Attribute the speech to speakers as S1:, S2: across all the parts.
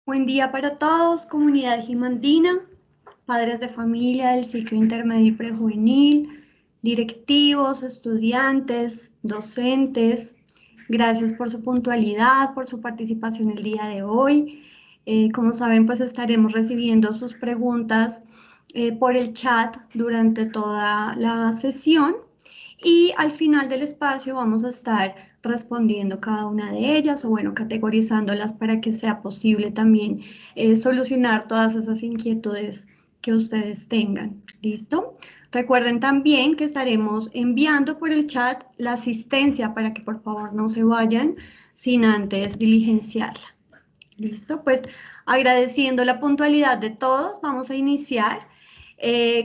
S1: Buen día para todos, comunidad jimandina, padres de familia del ciclo intermedio y prejuvenil, directivos, estudiantes, docentes. Gracias por su puntualidad, por su participación el día de hoy. Como saben, pues estaremos recibiendo sus preguntas por el chat durante toda la sesión y al final del espacio vamos a estar respondiendo cada una de ellas o bueno, categorizándolas para que sea posible también solucionar todas esas inquietudes que ustedes tengan. ¿Listo? Recuerden también que estaremos enviando por el chat la asistencia para que por favor no se vayan sin antes diligenciarla. ¿Listo? Pues agradeciendo la puntualidad de todos, vamos a iniciar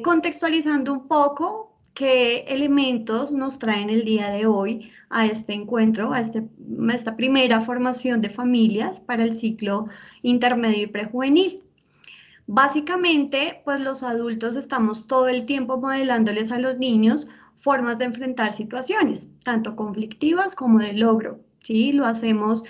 S1: contextualizando un poco qué elementos nos traen el día de hoy a este encuentro, a esta primera formación de familias para el ciclo intermedio y prejuvenil. Básicamente, pues los adultos estamos todo el tiempo modelándoles a los niños formas de enfrentar situaciones, tanto conflictivas como de logro, ¿sí? Lo hacemos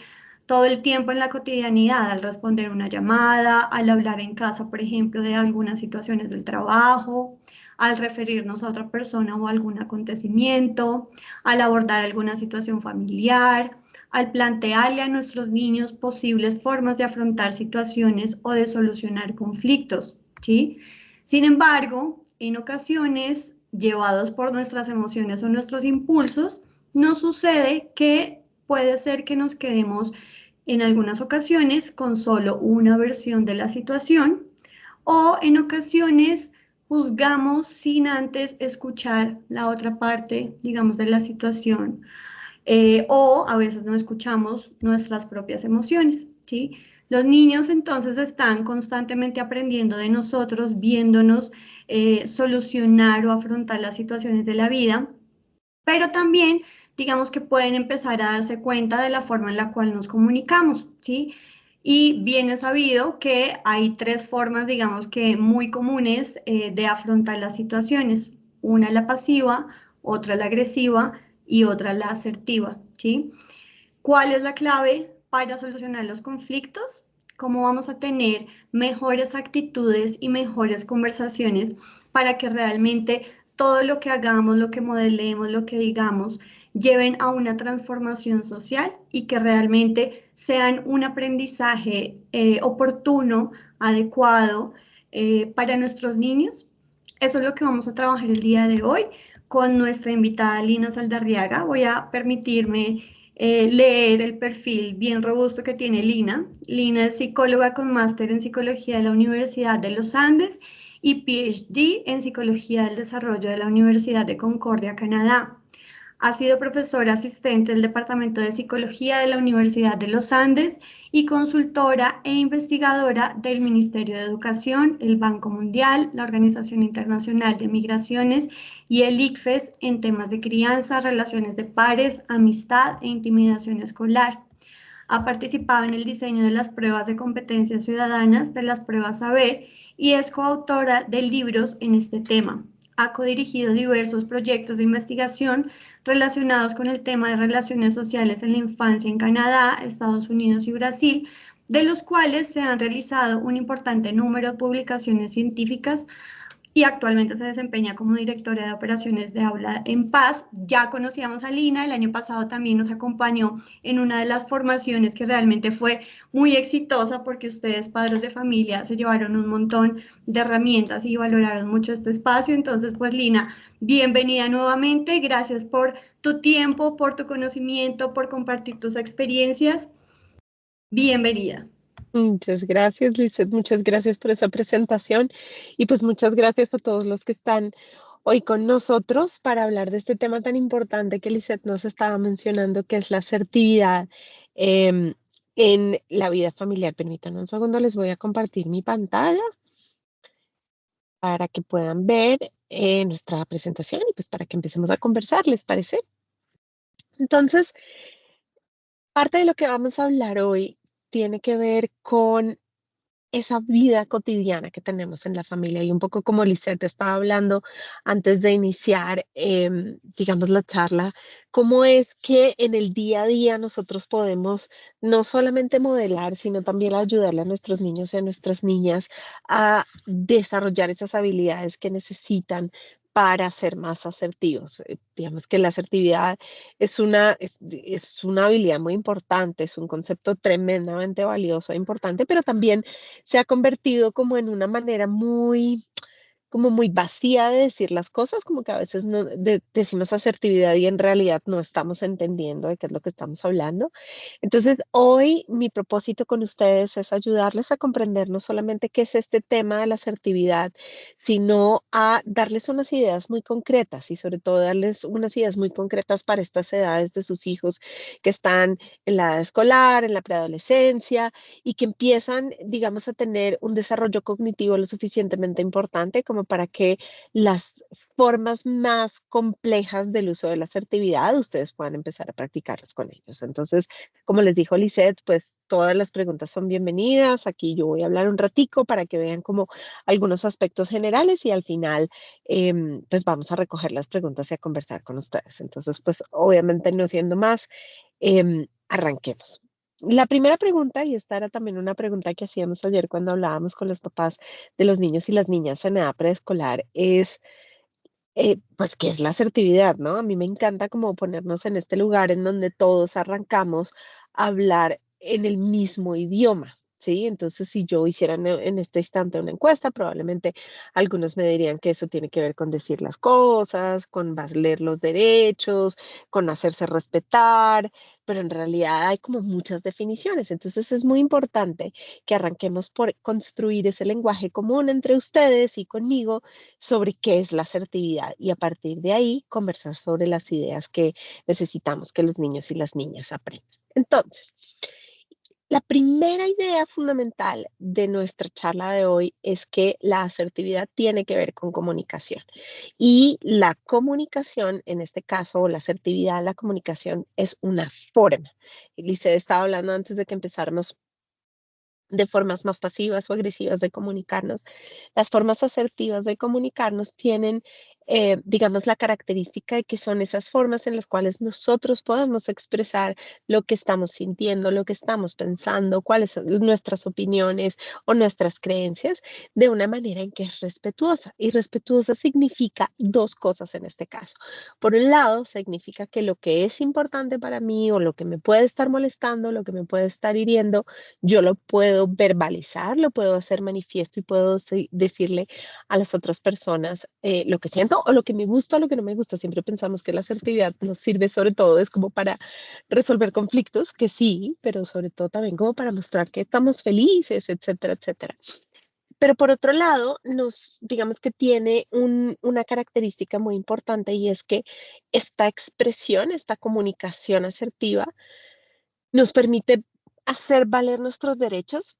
S1: todo el tiempo en la cotidianidad, al responder una llamada, al hablar en casa, por ejemplo, de algunas situaciones del trabajo, al referirnos a otra persona o algún acontecimiento, al abordar alguna situación familiar, al plantearle a nuestros niños posibles formas de afrontar situaciones o de solucionar conflictos, ¿sí? Sin embargo, en ocasiones, llevados por nuestras emociones o nuestros impulsos, nos sucede que puede ser que nos quedemos en algunas ocasiones con solo una versión de la situación o en ocasiones juzgamos sin antes escuchar la otra parte, digamos, de la situación o a veces no escuchamos nuestras propias emociones, ¿sí? Los niños entonces están constantemente aprendiendo de nosotros, viéndonos solucionar o afrontar las situaciones de la vida, pero también digamos que pueden empezar a darse cuenta de la forma en la cual nos comunicamos, ¿sí? Y bien es sabido que hay tres formas, digamos que muy comunes de afrontar las situaciones. Una la pasiva, otra la agresiva y otra la asertiva, ¿sí? ¿Cuál es la clave para solucionar los conflictos? ¿Cómo vamos a tener mejores actitudes y mejores conversaciones para que realmente todo lo que hagamos, lo que modelemos, lo que digamos, lleven a una transformación social y que realmente sean un aprendizaje oportuno, adecuado para nuestros niños? Eso es lo que vamos a trabajar el día de hoy con nuestra invitada Lina Saldarriaga. Voy a permitirme leer el perfil bien robusto que tiene Lina. Lina es psicóloga con máster en psicología de la Universidad de los Andes y PhD en psicología del desarrollo de la Universidad de Concordia, Canadá. Ha sido profesora asistente del Departamento de Psicología de la Universidad de los Andes y consultora e investigadora del Ministerio de Educación, el Banco Mundial, la Organización Internacional de Migraciones y el ICFES en temas de crianza, relaciones de pares, amistad e intimidación escolar. Ha participado en el diseño de las pruebas de competencias ciudadanas, de las pruebas Saber y es coautora de libros en este tema. Ha codirigido diversos proyectos de investigación relacionados con el tema de relaciones sociales en la infancia en Canadá, Estados Unidos y Brasil, de los cuales se han realizado un importante número de publicaciones científicas y actualmente se desempeña como directora de operaciones de Aula en Paz. Ya conocíamos a Lina, el año pasado también nos acompañó en una de las formaciones que realmente fue muy exitosa porque ustedes, padres de familia, se llevaron un montón de herramientas y valoraron mucho este espacio. Entonces, pues Lina, bienvenida nuevamente, gracias por tu tiempo, por tu conocimiento, por compartir tus experiencias. Bienvenida.
S2: Muchas gracias, Lizeth. Muchas gracias por esa presentación y pues muchas gracias a todos los que están hoy con nosotros para hablar de este tema tan importante que Lizeth nos estaba mencionando, que es la asertividad em, en la vida familiar. Permítanme un segundo, les voy a compartir mi pantalla para que puedan ver nuestra presentación y pues para que empecemos a conversar, ¿les parece? Entonces, parte de lo que vamos a hablar hoy tiene que ver con esa vida cotidiana que tenemos en la familia. Y un poco como Lisette estaba hablando antes de iniciar, digamos, la charla, cómo es que en el día a día nosotros podemos no solamente modelar, sino también ayudarle a nuestros niños y a nuestras niñas a desarrollar esas habilidades que necesitan para ser más asertivos. Digamos que la asertividad es una habilidad muy importante, es un concepto tremendamente valioso e importante, pero también se ha convertido como en una manera muy como muy vacía de decir las cosas, como que a veces no decimos asertividad y en realidad no estamos entendiendo de qué es lo que estamos hablando. Entonces, hoy mi propósito con ustedes es ayudarles a comprender no solamente qué es este tema de la asertividad, sino a darles unas ideas muy concretas y sobre todo darles unas ideas muy concretas para estas edades de sus hijos que están en la edad escolar, en la preadolescencia y que empiezan, digamos, a tener un desarrollo cognitivo lo suficientemente importante como para que las formas más complejas del uso de la asertividad ustedes puedan empezar a practicarlos con ellos. Entonces, como les dijo Lisette, pues todas las preguntas son bienvenidas. Aquí yo voy a hablar un ratico para que vean como algunos aspectos generales y al final pues vamos a recoger las preguntas y a conversar con ustedes. Entonces, pues obviamente no siendo más, arranquemos. La primera pregunta, y esta era también una pregunta que hacíamos ayer cuando hablábamos con los papás de los niños y las niñas en edad preescolar, es, pues, ¿qué es la asertividad, no? A mí me encanta como ponernos en este lugar en donde todos arrancamos a hablar en el mismo idioma, ¿sí? Entonces, si yo hiciera en este instante una encuesta, probablemente algunos me dirían que eso tiene que ver con decir las cosas, con valer los derechos, con hacerse respetar, pero en realidad hay como muchas definiciones. Entonces, es muy importante que arranquemos por construir ese lenguaje común entre ustedes y conmigo sobre qué es la asertividad y a partir de ahí conversar sobre las ideas que necesitamos que los niños y las niñas aprendan. Entonces, la primera idea fundamental de nuestra charla de hoy es que la asertividad tiene que ver con comunicación y la comunicación, en este caso, o la asertividad, la comunicación es una forma. Lice estaba hablando antes de que empezáramos de formas más pasivas o agresivas de comunicarnos. Las formas asertivas de comunicarnos tienen, digamos, la característica de que son esas formas en las cuales nosotros podemos expresar lo que estamos sintiendo, lo que estamos pensando, cuáles son nuestras opiniones o nuestras creencias de una manera en que es respetuosa. Y respetuosa significa dos cosas en este caso. Por un lado, significa que lo que es importante para mí o lo que me puede estar molestando, lo que me puede estar hiriendo, yo lo puedo verbalizar, lo puedo hacer manifiesto y puedo decirle a las otras personas lo que siento o lo que me gusta o lo que no me gusta. Siempre pensamos que la asertividad nos sirve sobre todo, es como para resolver conflictos, que sí, pero sobre todo también como para mostrar que estamos felices, etcétera, etcétera. Pero por otro lado, digamos que tiene una característica muy importante y es que esta expresión, esta comunicación asertiva, nos permite hacer valer nuestros derechos,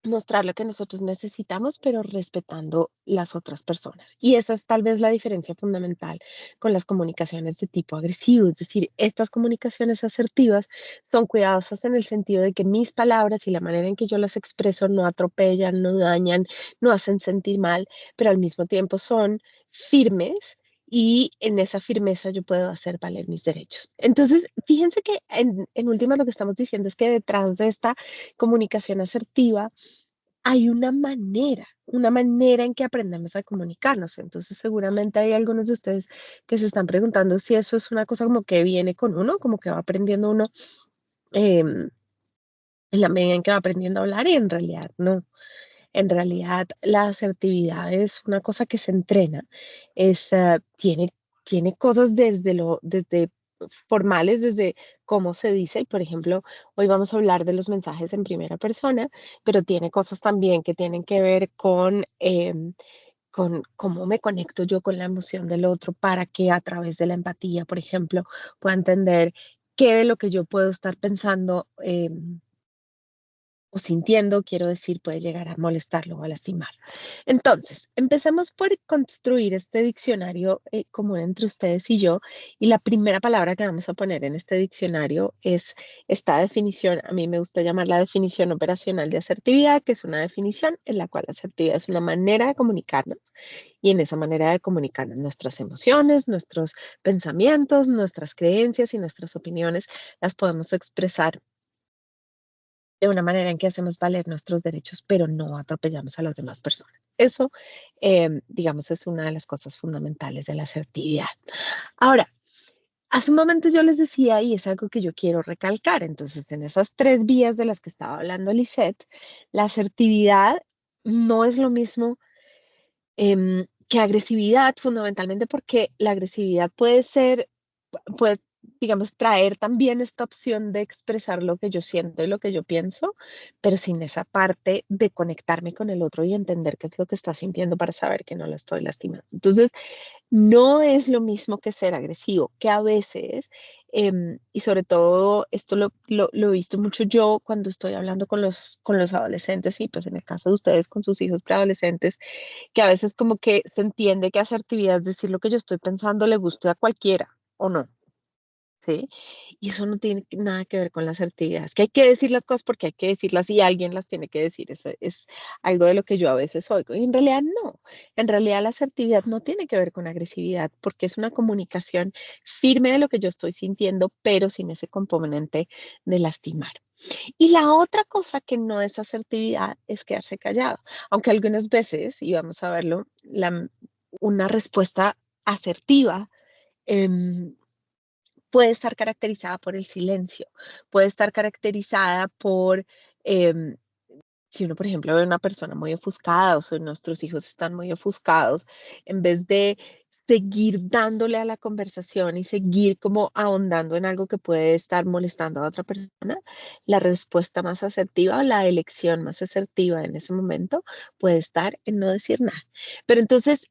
S2: mostrar lo que nosotros necesitamos, pero respetando las otras personas. Y esa es tal vez la diferencia fundamental con las comunicaciones de tipo agresivo. Es decir, estas comunicaciones asertivas son cuidadosas en el sentido de que mis palabras y la manera en que yo las expreso no atropellan, no dañan, no hacen sentir mal, pero al mismo tiempo son firmes. Y en esa firmeza yo puedo hacer valer mis derechos. Entonces, fíjense que en última lo que estamos diciendo es que detrás de esta comunicación asertiva hay una manera en que aprendemos a comunicarnos. Entonces, seguramente hay algunos de ustedes que se están preguntando si eso es una cosa como que viene con uno, como que va aprendiendo uno em, en la medida en que va aprendiendo a hablar y en realidad no. En realidad, la asertividad es una cosa que se entrena. Tiene cosas desde formales, desde cómo se dice. Y, por ejemplo, hoy vamos a hablar de los mensajes en primera persona, pero tiene cosas también que tienen que ver con cómo me conecto yo con la emoción del otro para que a través de la empatía, por ejemplo, pueda entender qué de lo que yo puedo estar pensando. o sintiendo, quiero decir, puede llegar a molestarlo o a lastimar. Entonces, empecemos por construir este diccionario común entre ustedes y yo. Y la primera palabra que vamos a poner en este diccionario es esta definición. A mí me gusta llamar la definición operacional de asertividad, que es una definición en la cual la asertividad es una manera de comunicarnos. Y en esa manera de comunicarnos nuestras emociones, nuestros pensamientos, nuestras creencias y nuestras opiniones las podemos expresar de una manera en que hacemos valer nuestros derechos, pero no atropellamos a las demás personas. Eso, digamos, es una de las cosas fundamentales de la asertividad. Ahora, hace un momento yo les decía, y es algo que yo quiero recalcar, entonces en esas tres vías de las que estaba hablando Lisette, la asertividad no es lo mismo que agresividad, fundamentalmente porque la agresividad puede ser, puede, digamos, traer también esta opción de expresar lo que yo siento y lo que yo pienso, pero sin esa parte de conectarme con el otro y entender qué es lo que está sintiendo para saber que no lo estoy lastimando. Entonces, no es lo mismo que ser agresivo, que a veces, y sobre todo esto lo he visto mucho yo cuando estoy hablando con los adolescentes y pues en el caso de ustedes con sus hijos preadolescentes, que a veces como que se entiende que asertividad es decir lo que yo estoy pensando le guste a cualquiera o no. ¿Sí? Y eso no tiene nada que ver con la asertividad. Es que hay que decir las cosas porque hay que decirlas y alguien las tiene que decir. Eso es algo de lo que yo a veces oigo. Y en realidad no. En realidad la asertividad no tiene que ver con agresividad porque es una comunicación firme de lo que yo estoy sintiendo, pero sin ese componente de lastimar. Y la otra cosa que no es asertividad es quedarse callado. Aunque algunas veces, y vamos a verlo, una respuesta asertiva. em, Puede estar caracterizada por el silencio, puede estar caracterizada por, em, si uno, por ejemplo, ve a una persona muy ofuscada o si nuestros hijos están muy ofuscados, en vez de seguir dándole a la conversación y seguir como ahondando en algo que puede estar molestando a otra persona, la respuesta más asertiva o la elección más asertiva en ese momento puede estar en no decir nada. Pero entonces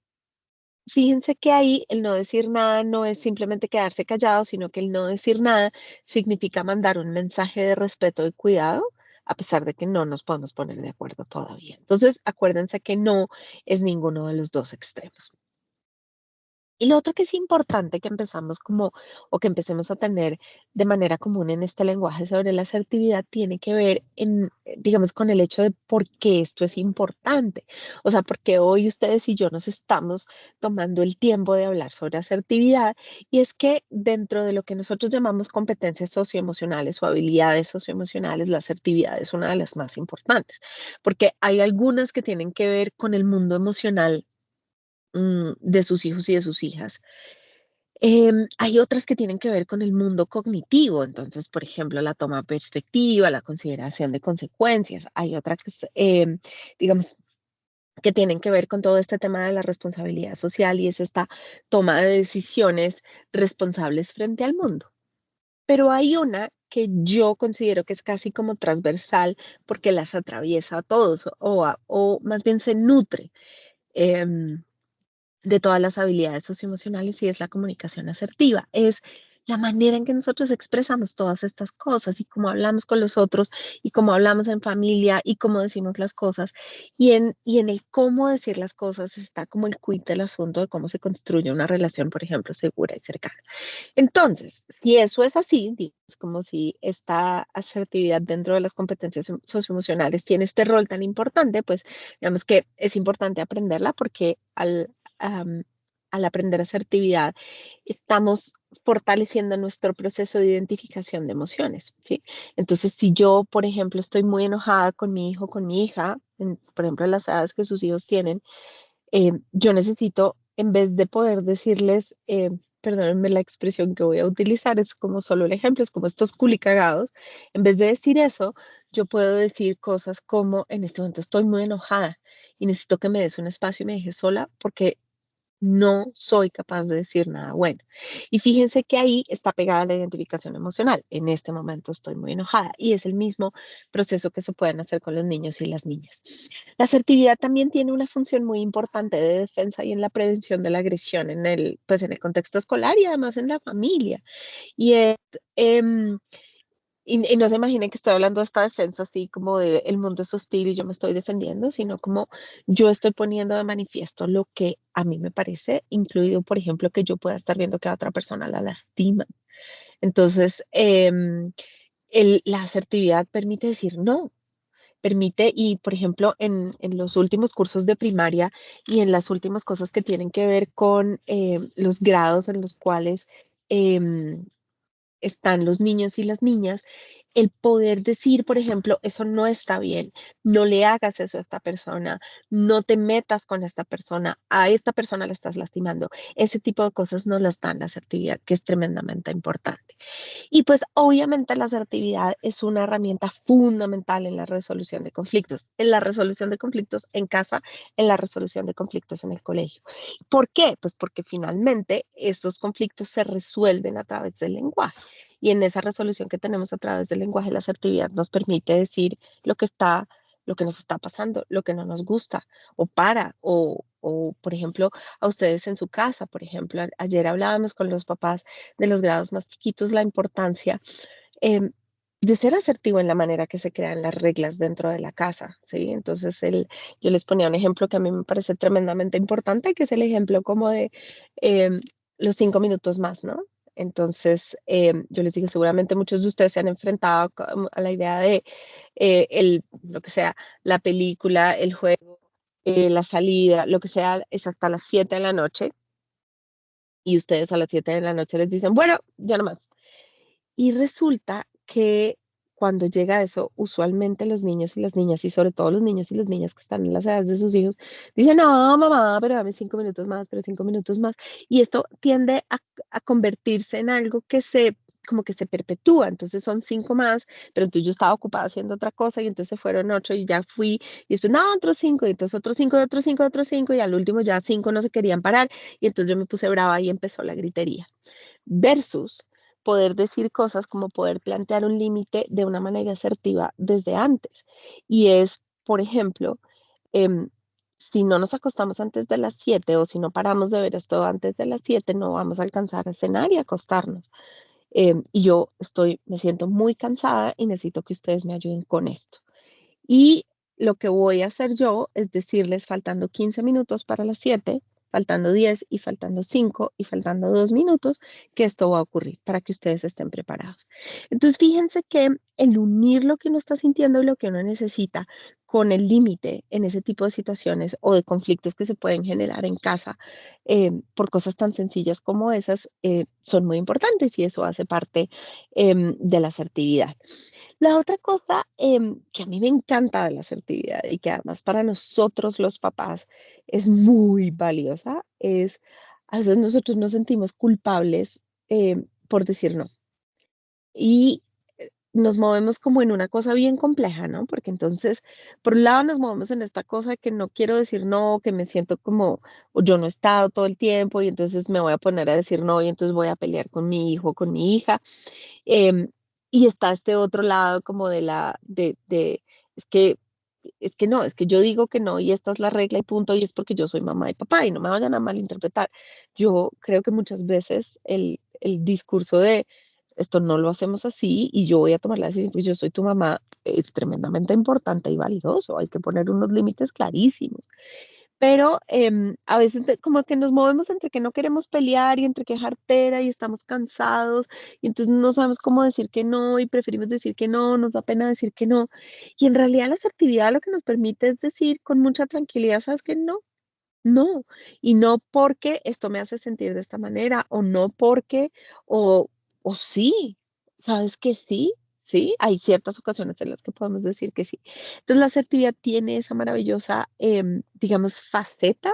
S2: fíjense que ahí el no decir nada no es simplemente quedarse callado, sino que el no decir nada significa mandar un mensaje de respeto y cuidado, a pesar de que no nos podemos poner de acuerdo todavía. Entonces, acuérdense que no es ninguno de los dos extremos. Y lo otro que es importante que empezamos como, o que empecemos a tener de manera común en este lenguaje sobre la asertividad tiene que ver digamos, con el hecho de por qué esto es importante. O sea, porque hoy ustedes y yo nos estamos tomando el tiempo de hablar sobre asertividad y es que dentro de lo que nosotros llamamos competencias socioemocionales o habilidades socioemocionales, la asertividad es una de las más importantes, porque hay algunas que tienen que ver con el mundo emocional de sus hijos y de sus hijas. Hay otras que tienen que ver con el mundo cognitivo, entonces, por ejemplo, la toma de perspectiva, la consideración de consecuencias. Hay otras que, digamos, que tienen que ver con todo este tema de la responsabilidad social y es esta toma de decisiones responsables frente al mundo. Pero hay una que yo considero que es casi como transversal porque las atraviesa a todos o más bien se nutre. em, de todas las habilidades socioemocionales y es la comunicación asertiva. Es la manera en que nosotros expresamos todas estas cosas y cómo hablamos con los otros y cómo hablamos en familia y cómo decimos las cosas. Y en el cómo decir las cosas está como el quid del asunto de cómo se construye una relación, por ejemplo, segura y cercana. Entonces, si eso es así, digamos, como si esta asertividad dentro de las competencias socioemocionales tiene este rol tan importante, pues digamos que es importante aprenderla porque am, al aprender asertividad estamos fortaleciendo nuestro proceso de identificación de emociones, ¿sí? Entonces, si yo, por ejemplo, estoy muy enojada con mi hijo, con mi hija, por ejemplo, las edades que sus hijos tienen, yo necesito, en vez de poder decirles, perdónenme la expresión que voy a utilizar, es como solo el ejemplo, es como estos culicagados, en vez de decir eso, yo puedo decir cosas como, en este momento estoy muy enojada y necesito que me des un espacio y me dejes sola porque no soy capaz de decir nada bueno. Y fíjense que ahí está pegada la identificación emocional. En este momento estoy muy enojada y es el mismo proceso que se pueden hacer con los niños y las niñas. La asertividad también tiene una función muy importante de defensa y en la prevención de la agresión pues en el contexto escolar y además en la familia. Y es, em, y no se imaginen que estoy hablando de esta defensa así como de el mundo es hostil y yo me estoy defendiendo, sino como yo estoy poniendo de manifiesto lo que a mí me parece, incluido, por ejemplo, que yo pueda estar viendo que a otra persona la lastima. Entonces, la asertividad permite decir no, permite, y por ejemplo, en los últimos cursos de primaria y en las últimas cosas que tienen que ver con los grados en los cuales em, están los niños y las niñas, el poder decir, por ejemplo, eso no está bien, no le hagas eso a esta persona, no te metas con esta persona, a esta persona le estás lastimando. Ese tipo de cosas no las dan la asertividad, que es tremendamente importante. Y pues obviamente la asertividad es una herramienta fundamental en la resolución de conflictos, en la resolución de conflictos en casa, en la resolución de conflictos en el colegio. ¿Por qué? Pues porque finalmente estos conflictos se resuelven a través del lenguaje. Y en esa resolución que tenemos a través del lenguaje, la asertividad nos permite decir lo que nos está pasando, lo que no nos gusta, por ejemplo, a ustedes en su casa, por ejemplo, ayer hablábamos con los papás de los grados más chiquitos la importancia em, de ser asertivo en la manera que se crean las reglas dentro de la casa, ¿sí? Entonces, yo les ponía un ejemplo que a mí me parece tremendamente importante, que es el ejemplo como de em, los 5 minutos más, ¿no? Entonces, yo les digo, seguramente muchos de ustedes se han enfrentado a la idea de lo que sea, la película, el juego, la salida, lo que sea, es hasta las 7 de la noche y ustedes a las 7 de la noche les dicen, bueno, ya no más. Y resulta que cuando llega eso, usualmente los niños y las niñas, y sobre todo los niños y las niñas que están en las edades de sus hijos, dicen, no, mamá, pero dame 5 minutos más, pero 5 minutos más. Y esto tiende a convertirse en algo como que se perpetúa. Entonces son 5 más, pero entonces yo estaba ocupada haciendo otra cosa y entonces fueron 8 y ya fui. Y después, no, otros 5, y entonces otros 5, otros 5, otros 5, y al último ya 5 no se querían parar. Y entonces yo me puse brava y empezó la gritería versus poder decir cosas como poder plantear un límite de una manera asertiva desde antes. Y es, por ejemplo, em, si no nos acostamos antes de las 7 o si no paramos de ver esto antes de las 7, no vamos a alcanzar a cenar y acostarnos. Y yo me siento muy cansada y necesito que ustedes me ayuden con esto. Y lo que voy a hacer yo es decirles, faltando 15 minutos para las 7, faltando 10 y faltando 5 y faltando 2 minutos, que esto va a ocurrir para que ustedes estén preparados. Entonces, fíjense que el unir lo que uno está sintiendo y lo que uno necesita con el límite en ese tipo de situaciones o de conflictos que se pueden generar en casa por cosas tan sencillas como esas, son muy importantes y eso hace parte de la asertividad. La otra cosa que a mí me encanta de la asertividad y que además para nosotros los papás es muy valiosa es a veces nosotros nos sentimos culpables por decir no. Y nos movemos como en una cosa bien compleja, ¿no? Porque entonces, por un lado nos movemos en esta cosa de que no quiero decir no, que me siento como, o yo no he estado todo el tiempo y entonces me voy a poner a decir no y entonces voy a pelear con mi hijo, con mi hija. Em, y está este otro lado como es que, es que no, es que yo digo que no y esta es la regla y punto, y es porque yo soy mamá y papá y no me vayan a malinterpretar. Yo creo que muchas veces el discurso de esto no lo hacemos así y yo voy a tomar la decisión porque yo soy tu mamá es tremendamente importante y valioso. Hay que poner unos límites clarísimos, pero a veces como que nos movemos entre que no queremos pelear y entre que es jartera y estamos cansados y entonces no sabemos cómo decir que no y preferimos decir que no, nos da pena decir que no. Y en realidad la asertividad lo que nos permite es decir con mucha tranquilidad, ¿sabes que no? No, y no porque esto me hace sentir de esta manera, o no porque, o, o sí, ¿sabes que sí? Sí, hay ciertas ocasiones en las que podemos decir que sí. Entonces, la asertividad tiene esa maravillosa, digamos, faceta,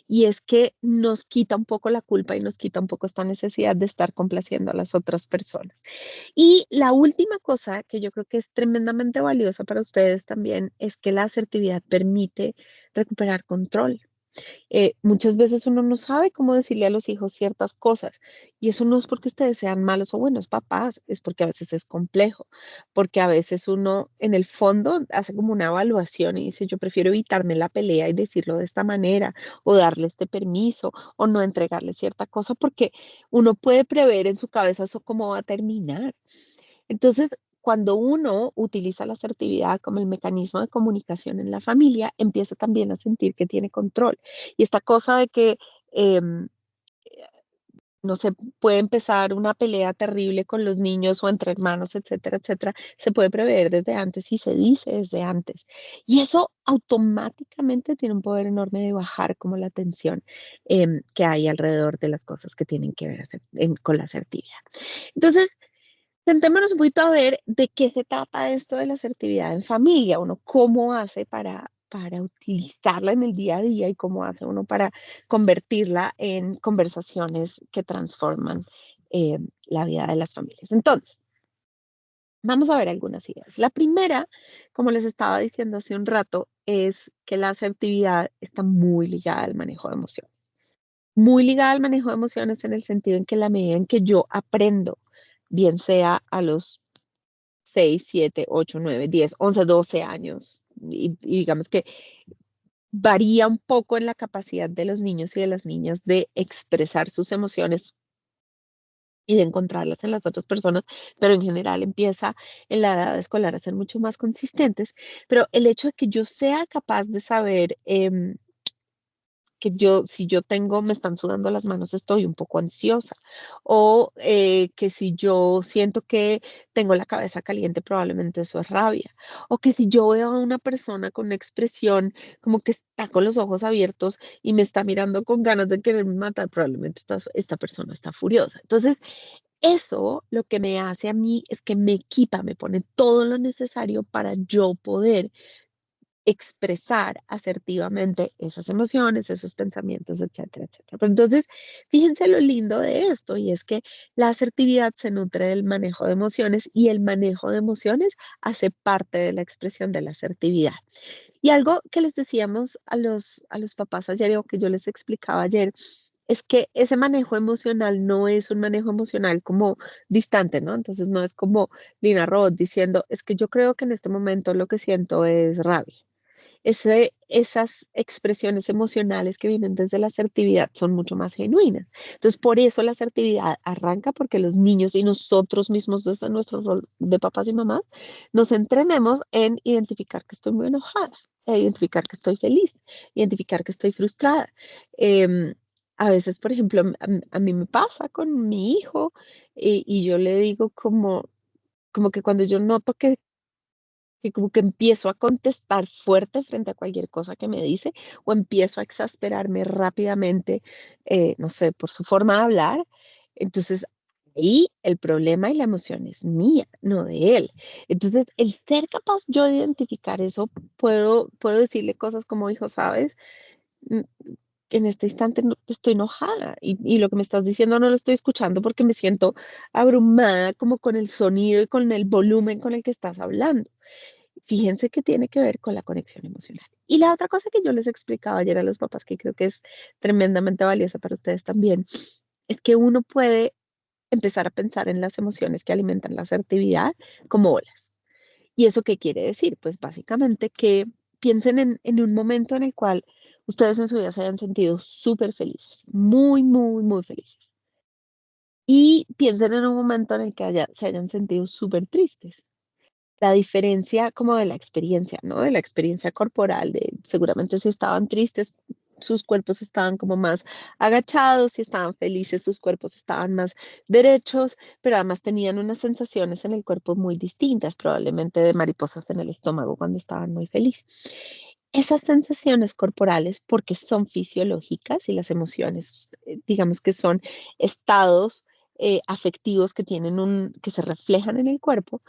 S2: y es que nos quita un poco la culpa y nos quita un poco esta necesidad de estar complaciendo a las otras personas. Y la última cosa que yo creo que es tremendamente valiosa para ustedes también es que la asertividad permite recuperar control. Muchas veces uno no sabe cómo decirle a los hijos ciertas cosas y eso no es porque ustedes sean malos o buenos papás, es porque a veces es complejo, porque a veces uno en el fondo hace como una evaluación y dice yo prefiero evitarme la pelea y decirlo de esta manera o darle este permiso o no entregarle cierta cosa porque uno puede prever en su cabeza eso cómo va a terminar. Entonces, cuando uno utiliza la asertividad como el mecanismo de comunicación en la familia, empieza también a sentir que tiene control. Y esta cosa de que, em, no sé, puede empezar una pelea terrible con los niños o entre hermanos, etcétera, etcétera, se puede prever desde antes y se dice desde antes. Y eso automáticamente tiene un poder enorme de bajar como la tensión que hay alrededor de las cosas que tienen que ver con la asertividad. Entonces, sentémonos un poquito a ver de qué se trata esto de la asertividad en familia, uno cómo hace para utilizarla en el día a día y cómo hace uno para convertirla en conversaciones que transforman la vida de las familias. Entonces, vamos a ver algunas ideas. La primera, como les estaba diciendo hace un rato, es que la asertividad está muy ligada al manejo de emociones. Muy ligada al manejo de emociones en el sentido en que la medida en que yo aprendo, bien sea a los 6, 7, 8, 9, 10, 11, 12 años, y digamos que varía un poco en la capacidad de los niños y de las niñas de expresar sus emociones y de encontrarlas en las otras personas, pero en general empieza en la edad escolar a ser mucho más consistentes. Pero el hecho de que yo sea capaz de saber que si yo tengo, me están sudando las manos, estoy un poco ansiosa. O que si yo siento que tengo la cabeza caliente, probablemente eso es rabia. O que si yo veo a una persona con una expresión como que está con los ojos abiertos y me está mirando con ganas de quererme matar, probablemente esta persona está furiosa. Entonces, eso lo que me hace a mí es que me equipa, me pone todo lo necesario para yo poder expresar asertivamente esas emociones, esos pensamientos, etcétera, etcétera. Pero entonces, fíjense lo lindo de esto y es que la asertividad se nutre del manejo de emociones y el manejo de emociones hace parte de la expresión de la asertividad. Y algo que les decíamos a los papás ayer o que yo les explicaba ayer es que ese manejo emocional no es un manejo emocional como distante, ¿no? Entonces no es como Lina Roth diciendo, es que yo creo que en este momento lo que siento es rabia. Esas expresiones emocionales que vienen desde la asertividad son mucho más genuinas. Entonces, por eso la asertividad arranca porque los niños y nosotros mismos desde nuestro rol de papás y mamás nos entrenemos en identificar que estoy muy enojada, identificar que estoy feliz, identificar que estoy frustrada. Em, a veces, por ejemplo, a mí me pasa con mi hijo y yo le digo como que cuando yo noto que como que empiezo a contestar fuerte frente a cualquier cosa que me dice o empiezo a exasperarme rápidamente, no sé, por su forma de hablar. Entonces, ahí el problema y la emoción es mía, no de él. Entonces, el ser capaz yo de identificar eso, puedo decirle cosas como, hijo, ¿sabes? Mm, que en este instante estoy enojada y lo que me estás diciendo no lo estoy escuchando porque me siento abrumada como con el sonido y con el volumen con el que estás hablando. Fíjense que tiene que ver con la conexión emocional. Y la otra cosa que yo les explicaba ayer a los papás, que creo que es tremendamente valiosa para ustedes también, es que uno puede empezar a pensar en las emociones que alimentan la asertividad como olas. ¿Y eso qué quiere decir? Pues básicamente que piensen en un momento en el cual ustedes en su vida se hayan sentido súper felices, muy, muy, muy felices. Y piensen en un momento en el que se hayan sentido súper tristes. La diferencia como de la experiencia, ¿no? De la experiencia corporal, de seguramente si estaban tristes, sus cuerpos estaban como más agachados, si estaban felices, sus cuerpos estaban más derechos, pero además tenían unas sensaciones en el cuerpo muy distintas, probablemente de mariposas en el estómago cuando estaban muy felices. Esas sensaciones corporales, porque son fisiológicas y las emociones, digamos que son estados afectivos que que se reflejan en el cuerpo,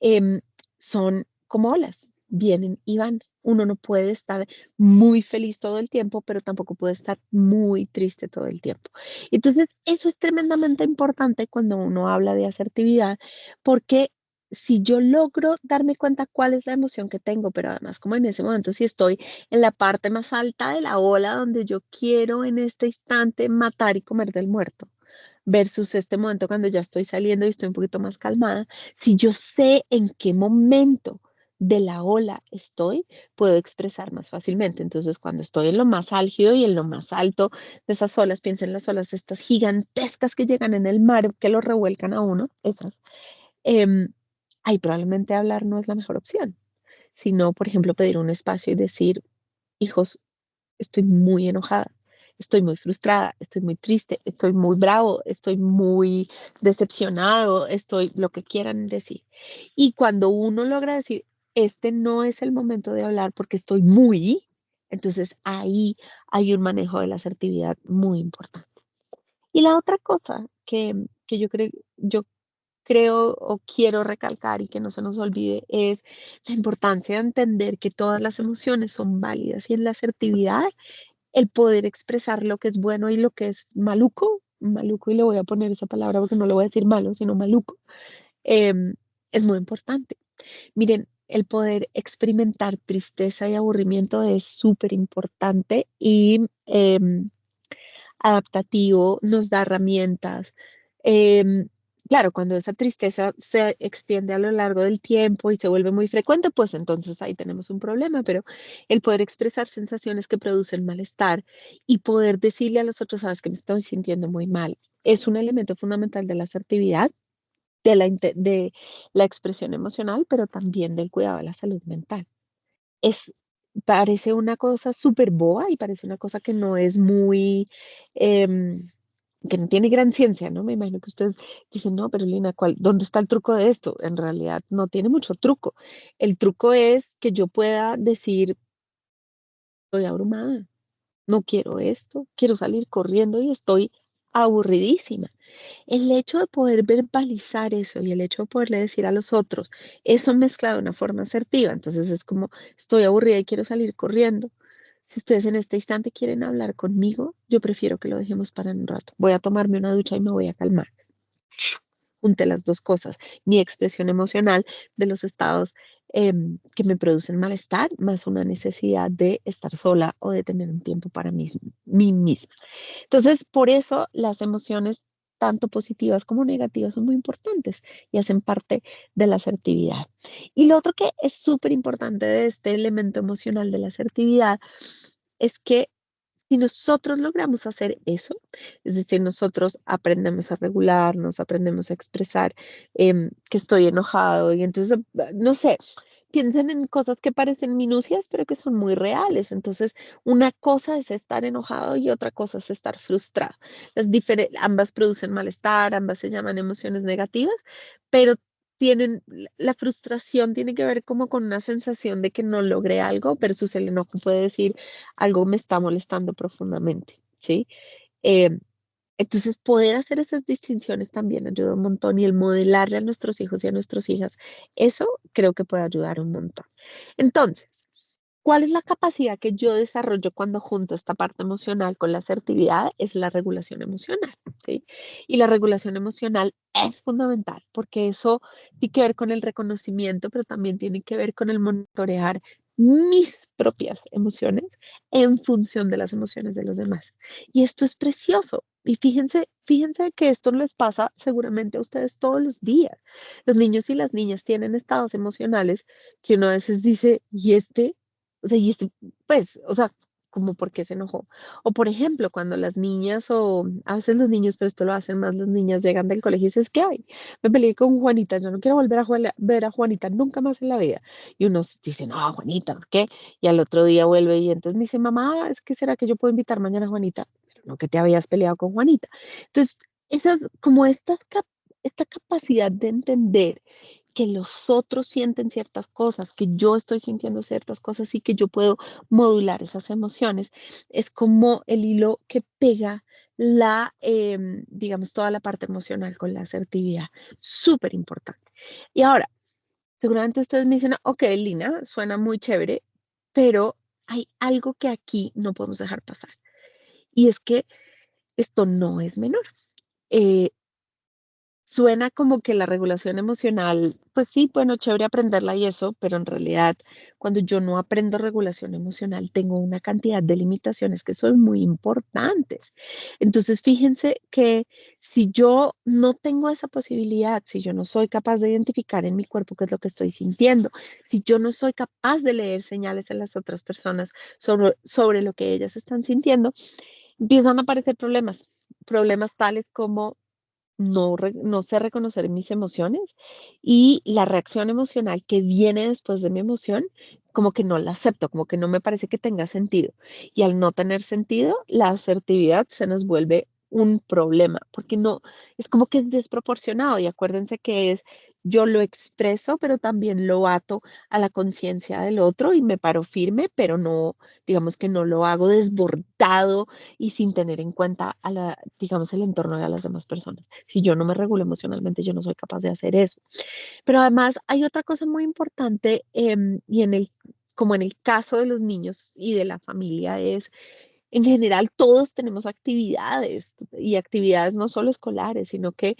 S2: em, son como olas, vienen y van. Uno no puede estar muy feliz todo el tiempo, pero tampoco puede estar muy triste todo el tiempo. Entonces, eso es tremendamente importante cuando uno habla de asertividad, porque si yo logro darme cuenta cuál es la emoción que tengo, pero además como en ese momento si estoy en la parte más alta de la ola donde yo quiero en este instante matar y comer del muerto, versus este momento cuando ya estoy saliendo y estoy un poquito más calmada, si yo sé en qué momento de la ola estoy, puedo expresar más fácilmente. Entonces, cuando estoy en lo más álgido y en lo más alto de esas olas, piensen en las olas estas gigantescas que llegan en el mar, que lo revuelcan a uno, esas. em, ahí probablemente hablar no es la mejor opción, sino, por ejemplo, pedir un espacio y decir, hijos, estoy muy enojada, estoy muy frustrada, estoy muy triste, estoy muy bravo, estoy muy decepcionado, estoy lo que quieran decir. Y cuando uno logra decir, este no es el momento de hablar porque estoy muy, entonces ahí hay un manejo de la asertividad muy importante. Y la otra cosa que yo creo o quiero recalcar y que no se nos olvide es la importancia de entender que todas las emociones son válidas y en la asertividad el poder expresar lo que es bueno y lo que es maluco, maluco y le voy a poner esa palabra porque no le voy a decir malo, sino maluco, em, es muy importante. Miren, el poder experimentar tristeza y aburrimiento es súper importante y adaptativo, nos da herramientas. Em, claro, cuando esa tristeza se extiende a lo largo del tiempo y se vuelve muy frecuente, pues entonces ahí tenemos un problema, pero el poder expresar sensaciones que producen malestar y poder decirle a los otros, sabes que me estoy sintiendo muy mal, es un elemento fundamental de la asertividad. De la expresión emocional, pero también del cuidado de la salud mental. Es, parece una cosa súper boba y parece una cosa que no es muy, em, que no tiene gran ciencia, ¿no? Me imagino que ustedes dicen, no, pero Lina, ¿dónde está el truco de esto? En realidad no tiene mucho truco. El truco es que yo pueda decir, estoy abrumada, no quiero esto, quiero salir corriendo y estoy aburridísima. El hecho de poder verbalizar eso y el hecho de poderle decir a los otros, eso mezclado de una forma asertiva, entonces es como, estoy aburrida y quiero salir corriendo. Si ustedes en este instante quieren hablar conmigo, yo prefiero que lo dejemos para un rato. Voy a tomarme una ducha y me voy a calmar. Junté las dos cosas, mi expresión emocional de los estados que me producen malestar, más una necesidad de estar sola o de tener un tiempo para mí misma. Entonces, por eso las emociones, tanto positivas como negativas, son muy importantes y hacen parte de la asertividad. Y lo otro que es súper importante de este elemento emocional de la asertividad es que si nosotros logramos hacer eso, es decir, nosotros aprendemos a regularnos, aprendemos a expresar que estoy enojado y entonces, no sé, piensen en cosas que parecen minucias, pero que son muy reales. Entonces, una cosa es estar enojado y otra cosa es estar frustrado. Ambas producen malestar, ambas se llaman emociones negativas, pero la frustración tiene que ver como con una sensación de que no logré algo versus el enojo puede decir algo me está molestando profundamente, ¿sí? Eh, entonces, poder hacer esas distinciones también ayuda un montón y el modelarle a nuestros hijos y a nuestras hijas, eso creo que puede ayudar un montón. Entonces, ¿cuál es la capacidad que yo desarrollo cuando junto esta parte emocional con la asertividad? Es la regulación emocional, ¿sí? Y la regulación emocional es fundamental porque eso tiene que ver con el reconocimiento, pero también tiene que ver con el monitorear mis propias emociones en función de las emociones de los demás. Y esto es precioso. Y fíjense que esto les pasa seguramente a ustedes todos los días. Los niños y las niñas tienen estados emocionales que uno a veces dice, ¿y este? O sea, pues, o sea, como por qué se enojó. O por ejemplo, cuando las niñas o a veces los niños, pero esto lo hacen más las niñas, llegan del colegio y dicen, es que ay, me peleé con Juanita, yo no quiero volver a ver a Juanita nunca más en la vida. Y uno dice, no, Juanita, ¿por qué? Y al otro día vuelve y entonces me dice, mamá, es que será que yo puedo invitar mañana a Juanita, pero no que te habías peleado con Juanita. Entonces, esas, como esta capacidad de entender que los otros sienten ciertas cosas, que yo estoy sintiendo ciertas cosas y que yo puedo modular esas emociones. Es como el hilo que pega digamos, toda la parte emocional con la asertividad. Súper importante. Y ahora, seguramente ustedes me dicen, ok, Lina, suena muy chévere, pero hay algo que aquí no podemos dejar pasar. Y es que esto no es menor. Eh, Suena como que la regulación emocional, pues sí, bueno, chévere aprenderla y eso, pero en realidad cuando yo no aprendo regulación emocional, tengo una cantidad de limitaciones que son muy importantes. Entonces, fíjense que si yo no tengo esa posibilidad, si yo no soy capaz de identificar en mi cuerpo qué es lo que estoy sintiendo, si yo no soy capaz de leer señales en las otras personas sobre lo que ellas están sintiendo, empiezan a aparecer problemas, problemas tales como no sé reconocer mis emociones y la reacción emocional que viene después de mi emoción, como que no la acepto, como que no me parece que tenga sentido. Y al no tener sentido, la asertividad se nos vuelve un problema, porque no, es como que es desproporcionado y acuérdense que es, yo lo expreso, pero también lo ato a la conciencia del otro y me paro firme, pero no, digamos que no lo hago desbordado y sin tener en cuenta a la, digamos, el entorno de las demás personas. Si yo no me regulo emocionalmente, yo no soy capaz de hacer eso. Pero además hay otra cosa muy importante y como en el caso de los niños y de la familia es, en general todos tenemos actividades y actividades no solo escolares, sino que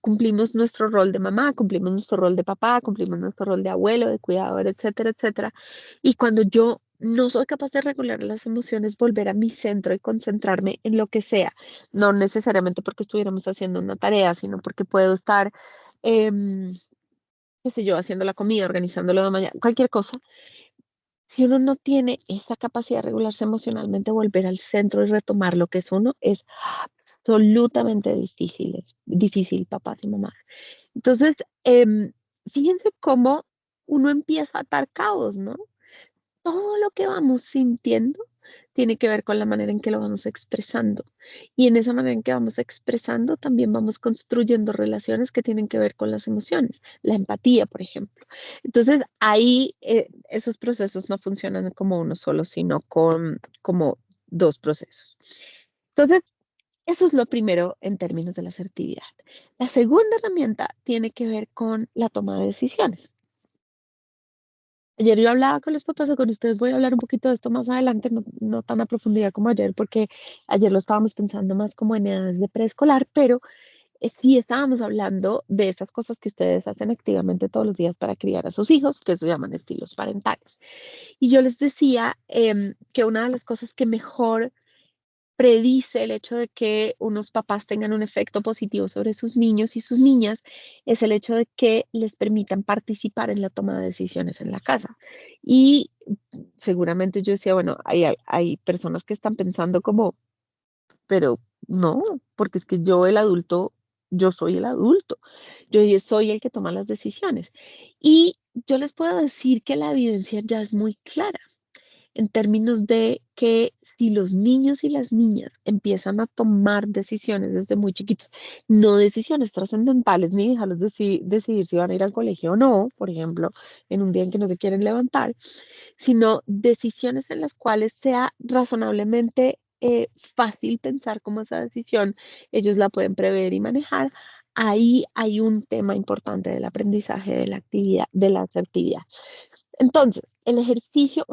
S2: cumplimos nuestro rol de mamá, cumplimos nuestro rol de papá, cumplimos nuestro rol de abuelo, de cuidador, etcétera, etcétera. Y cuando yo no soy capaz de regular las emociones, volver a mi centro y concentrarme en lo que sea, no necesariamente porque estuviéramos haciendo una tarea, sino porque puedo estar, em, qué sé yo, haciendo la comida, organizándolo de mañana, cualquier cosa. Si uno no tiene esa capacidad de regularse emocionalmente, volver al centro y retomar lo que es uno es absolutamente difícil, es difícil, papás y mamás. Entonces, fíjense cómo uno empieza a atar cabos, ¿no? Todo lo que vamos sintiendo tiene que ver con la manera en que lo vamos expresando. Y en esa manera en que vamos expresando, también vamos construyendo relaciones que tienen que ver con las emociones, la empatía, por ejemplo. Entonces, ahí esos procesos no funcionan como uno solo, sino como dos procesos. Entonces, eso es lo primero en términos de la asertividad. La segunda herramienta tiene que ver con la toma de decisiones. Ayer yo hablaba con los papás o con ustedes, voy a hablar un poquito de esto más adelante, no tan a profundidad como ayer, porque ayer lo estábamos pensando más como en edades de preescolar, pero sí estábamos hablando de estas cosas que ustedes hacen activamente todos los días para criar a sus hijos, que se llaman estilos parentales. Y yo les decía que una de las cosas que mejor predice el hecho de que unos papás tengan un efecto positivo sobre sus niños y sus niñas es el hecho de que les permitan participar en la toma de decisiones en la casa. Y seguramente yo decía, bueno, hay personas que están pensando como, pero no, porque es que yo el adulto, yo soy el adulto, yo soy el que toma las decisiones. Y yo les puedo decir que la evidencia ya es muy clara en términos de que si los niños y las niñas empiezan a tomar decisiones desde muy chiquitos, no decisiones trascendentales, ni dejarlos decidir si van a ir al colegio o no, por ejemplo, en un día en que no se quieren levantar, sino decisiones en las cuales sea razonablemente fácil pensar cómo esa decisión ellos la pueden prever y manejar. Ahí hay un tema importante del aprendizaje de la actividad, de la asertividad. Entonces, un ejercicio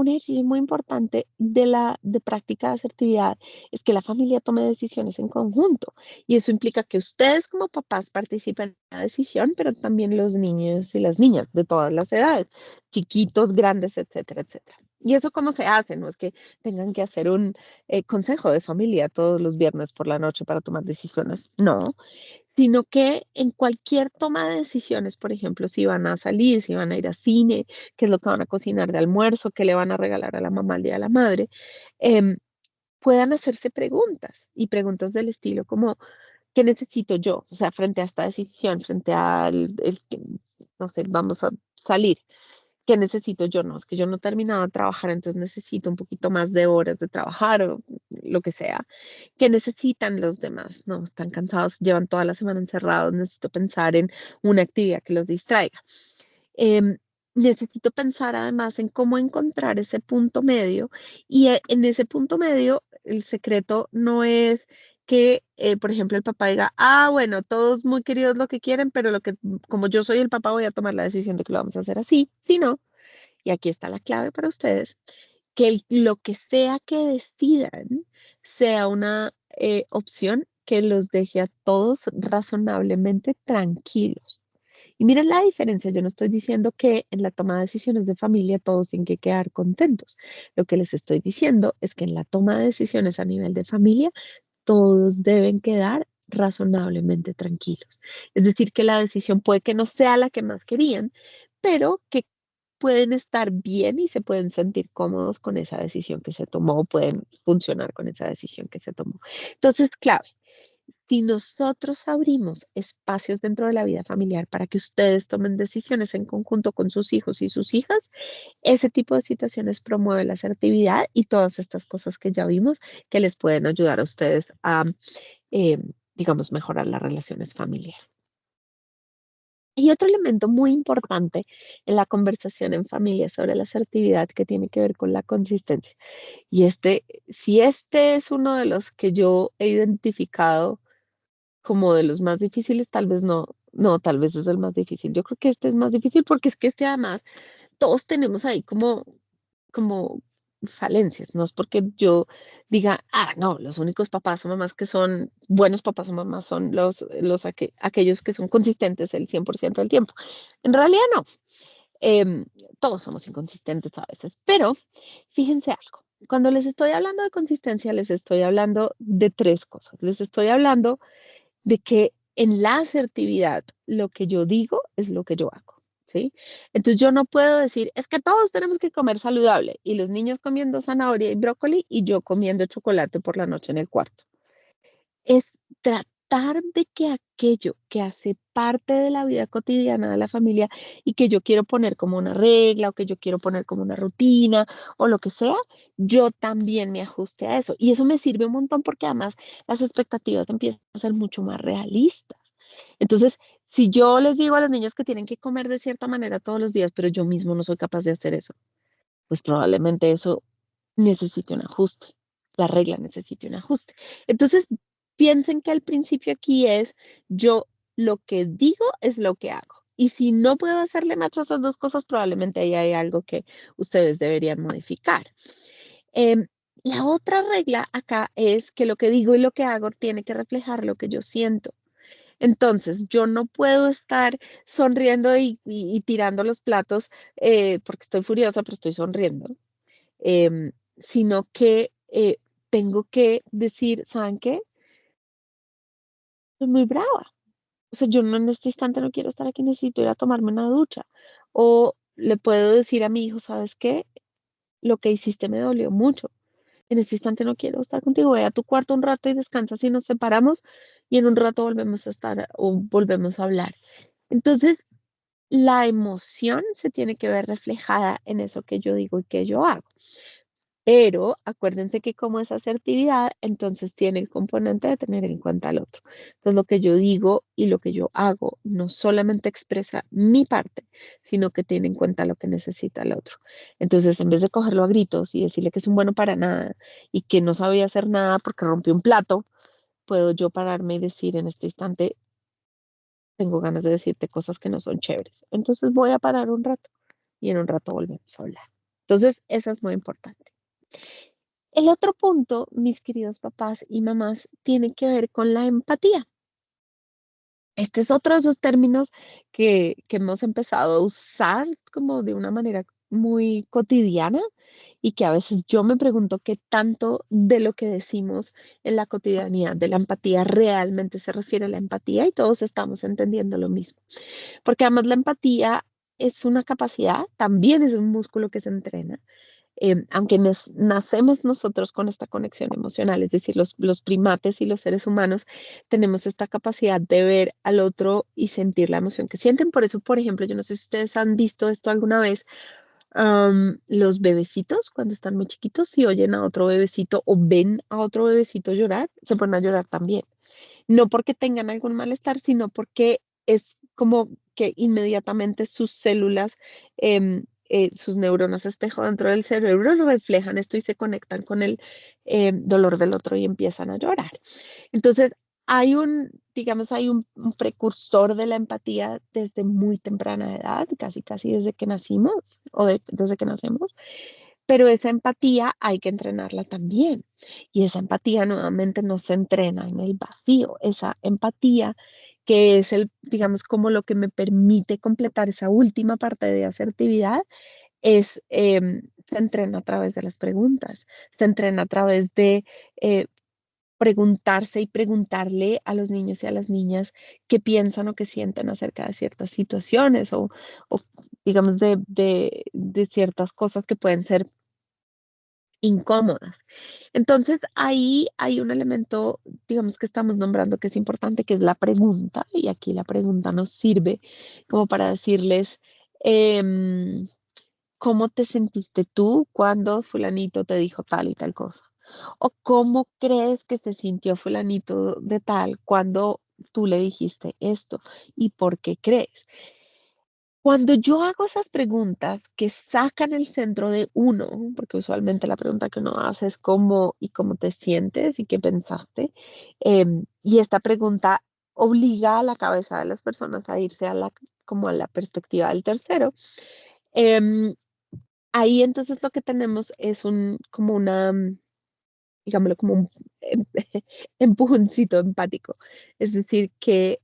S2: muy importante de práctica de asertividad es que la familia tome decisiones en conjunto y eso implica que ustedes como papás participen en la decisión, pero también los niños y las niñas de todas las edades, chiquitos, grandes, etcétera, etcétera. ¿Y eso cómo se hace? No es que tengan que hacer un consejo de familia todos los viernes por la noche para tomar decisiones, no, sino que en cualquier toma de decisiones, por ejemplo, si van a salir, si van a ir a cine, qué es lo que van a cocinar de almuerzo, qué le van a regalar a la mamá el día de la madre, em, puedan hacerse preguntas y preguntas del estilo como, ¿qué necesito yo? O sea, frente a esta decisión, frente no sé, vamos a salir. ¿Qué necesito yo? No, es que yo no he terminado de trabajar, entonces necesito un poquito más de horas de trabajar o lo que sea. ¿Qué necesitan los demás? No, están cansados, llevan toda la semana encerrados, necesito pensar en una actividad que los distraiga. Em, Necesito pensar además en cómo encontrar ese punto medio y en ese punto medio el secreto no es que, por ejemplo, el papá diga, ah, bueno, todos muy queridos lo que quieren, pero como yo soy el papá voy a tomar la decisión de que lo vamos a hacer así, sino, y aquí está la clave para ustedes, que lo que sea que decidan sea una opción que los deje a todos razonablemente tranquilos. Y miren la diferencia, yo no estoy diciendo que en la toma de decisiones de familia todos tienen que quedar contentos. Lo que les estoy diciendo es que en la toma de decisiones a nivel de familia todos deben quedar razonablemente tranquilos. Es decir, que la decisión puede que no sea la que más querían, pero que pueden estar bien y se pueden sentir cómodos con esa decisión que se tomó, pueden funcionar con esa decisión que se tomó. Entonces, clave. si nosotros abrimos espacios dentro de la vida familiar para que ustedes tomen decisiones en conjunto con sus hijos y sus hijas, ese tipo de situaciones promueve la asertividad y todas estas cosas que ya vimos que les pueden ayudar a ustedes a, eh, digamos, mejorar las relaciones familiares. Y otro elemento muy importante en la conversación en familia sobre la asertividad que tiene que ver con la consistencia. Y si este es uno de los que yo he identificado como de los más difíciles, tal vez no, tal vez es el más difícil. Yo creo que este es más difícil porque es que además todos tenemos ahí como falencias, no es porque yo diga, no, los únicos papás o mamás que son buenos papás o mamás son aquellos que son consistentes el 100% del tiempo. En realidad no, em, todos somos inconsistentes a veces, pero fíjense algo. Cuando les estoy hablando de consistencia, les estoy hablando de tres cosas. Les estoy hablando de que en la asertividad lo que yo digo es lo que yo hago, ¿sí? Entonces yo no puedo decir, es que todos tenemos que comer saludable y los niños comiendo zanahoria y brócoli y yo comiendo chocolate por la noche en el cuarto. Es tratar de que aquello que hace parte de la vida cotidiana de la familia y que yo quiero poner como una regla o que yo quiero poner como una rutina o lo que sea, yo también me ajuste a eso. Y eso me sirve un montón porque además las expectativas empiezan a ser mucho más realistas. Entonces, si yo les digo a los niños que tienen que comer de cierta manera todos los días, pero yo mismo no soy capaz de hacer eso, pues probablemente eso necesite un ajuste. La regla necesite un ajuste. Entonces, piensen que al principio aquí es yo lo que digo es lo que hago. Y si no puedo hacerle match a esas dos cosas, probablemente ahí hay algo que ustedes deberían modificar. Em, la otra regla acá es que lo que digo y lo que hago tiene que reflejar lo que yo siento. Entonces, yo no puedo estar sonriendo y tirando los platos porque estoy furiosa, pero estoy sonriendo, sino que tengo que decir, ¿saben qué? Estoy muy brava. O sea, yo no en este instante no quiero estar aquí, necesito ir a tomarme una ducha. O le puedo decir a mi hijo, ¿sabes qué? Lo que hiciste me dolió mucho. En este instante no quiero estar contigo. Ve a tu cuarto un rato y descansa si nos separamos y en un rato volvemos a estar o volvemos a hablar. Entonces, la emoción se tiene que ver reflejada en eso que yo digo y que yo hago. Pero acuérdense que como es asertividad, entonces tiene el componente de tener en cuenta al otro. Entonces lo que yo digo y lo que yo hago no solamente expresa mi parte, sino que tiene en cuenta lo que necesita el otro. Entonces en vez de cogerlo a gritos y decirle que es un bueno para nada y que no sabía hacer nada porque rompió un plato, puedo yo pararme y decir en este instante, tengo ganas de decirte cosas que no son chéveres. Entonces voy a parar un rato y en un rato volvemos a hablar. Entonces, eso es muy importante. El otro punto, mis queridos papás y mamás, tiene que ver con la empatía. Este es otro de esos términos que hemos empezado a usar como de una manera muy cotidiana y que a veces yo me pregunto qué tanto de lo que decimos en la cotidianidad de la empatía realmente se refiere a la empatía y todos estamos entendiendo lo mismo. Porque además la empatía es una capacidad, también es un músculo que se entrena aunque nacemos nosotros con esta conexión emocional, es decir, los primates y los seres humanos tenemos esta capacidad de ver al otro y sentir la emoción que sienten. Por eso, por ejemplo, yo no sé si ustedes han visto esto alguna vez, los bebecitos cuando están muy chiquitos, si oyen a otro bebecito o ven a otro bebecito llorar, se ponen a llorar también. No porque tengan algún malestar, sino porque es como que inmediatamente sus células, sus neuronas espejo dentro del cerebro reflejan esto y se conectan con el dolor del otro y empiezan a llorar. Entonces, digamos, hay un precursor de la empatía desde muy temprana edad, casi casi desde que nacimos desde que nacemos, pero esa empatía hay que entrenarla también. Y esa empatía nuevamente no se entrena en el vacío. Esa empatía que es digamos, como lo que me permite completar esa última parte de asertividad, se entrena a través de las preguntas, se entrena a través de preguntarse y preguntarle a los niños y a las niñas qué piensan o qué sienten acerca de ciertas situaciones o digamos, de ciertas cosas que pueden ser incómodas. Entonces, ahí hay un elemento, digamos, que estamos nombrando que es importante, que es la pregunta, y aquí la pregunta nos sirve como para decirles, em, ¿cómo te sentiste tú cuando fulanito te dijo tal y tal cosa? ¿O cómo crees que se sintió fulanito de tal cuando tú le dijiste esto? ¿Y por qué crees? Cuando yo hago esas preguntas que sacan el centro de uno, porque usualmente la pregunta que uno hace es cómo y cómo te sientes y qué pensaste, y esta pregunta obliga a la cabeza de las personas a irse a la, como a la perspectiva del tercero. em, Ahí entonces lo que tenemos es un, como una, digámoslo, como un em- empujoncito empático. Es decir, que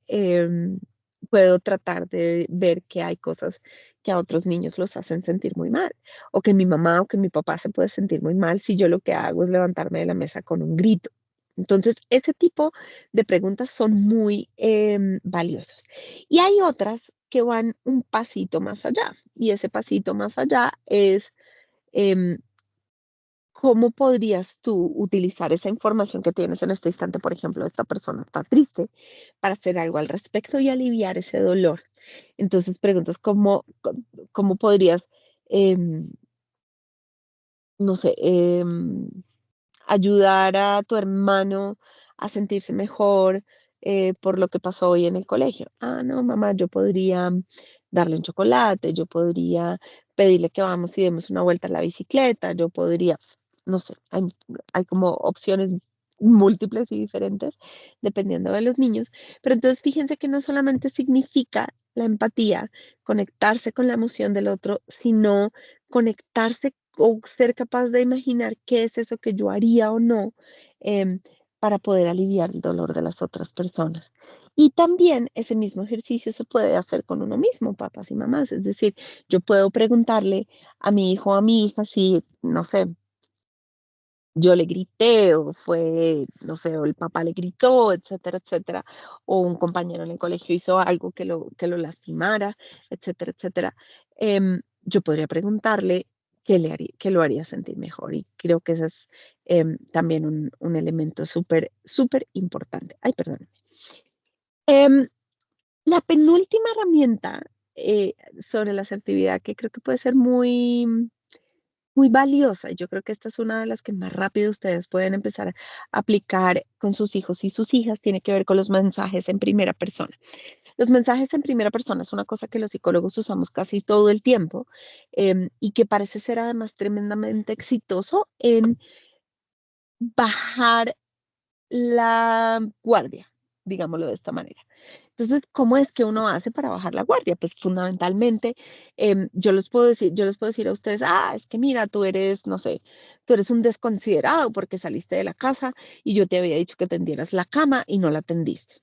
S2: puedo tratar de ver que hay cosas que a otros niños los hacen sentir muy mal, o que mi mamá o que mi papá se puede sentir muy mal si yo lo que hago es levantarme de la mesa con un grito. Entonces, ese tipo de preguntas son muy valiosas. Y hay otras que van un pasito más allá, y ese pasito más allá es... em, ¿cómo podrías tú utilizar esa información que tienes en este instante? Por ejemplo, esta persona está triste, para hacer algo al respecto y aliviar ese dolor. Entonces preguntas cómo podrías, em, no sé, ayudar a tu hermano a sentirse mejor por lo que pasó hoy en el colegio. Ah, no, mamá, yo podría darle un chocolate, yo podría pedirle que vamos y demos una vuelta en la bicicleta, yo podría, no sé, hay como opciones múltiples y diferentes dependiendo de los niños, pero entonces fíjense que no solamente significa la empatía, conectarse con la emoción del otro, sino conectarse o ser capaz de imaginar qué es eso que yo haría o no em, para poder aliviar el dolor de las otras personas. Y también ese mismo ejercicio se puede hacer con uno mismo, papás y mamás. Es decir, yo puedo preguntarle a mi hijo o a mi hija si, no sé, yo le grité o fue, no sé, o el papá le gritó, etcétera, etcétera, o un compañero en el colegio hizo algo que lo lastimara, etcétera, etcétera. Yo podría preguntarle qué lo haría sentir mejor, y creo que ese es también un elemento súper, súper importante. Ay, perdón. Em, la penúltima herramienta sobre la asertividad, que creo que puede ser muy valiosa. Yo creo que esta es una de las que más rápido ustedes pueden empezar a aplicar con sus hijos y sus hijas. Tiene que ver con los mensajes en primera persona. Los mensajes en primera persona es una cosa que los psicólogos usamos casi todo el tiempo, y que parece ser además tremendamente exitoso en bajar la guardia, digámoslo de esta manera. Entonces, ¿cómo es que uno hace para bajar la guardia? Pues fundamentalmente, yo les puedo decir a ustedes, ah, es que mira, tú eres, no sé, tú eres un desconsiderado porque saliste de la casa y yo te había dicho que tendieras la cama y no la tendiste.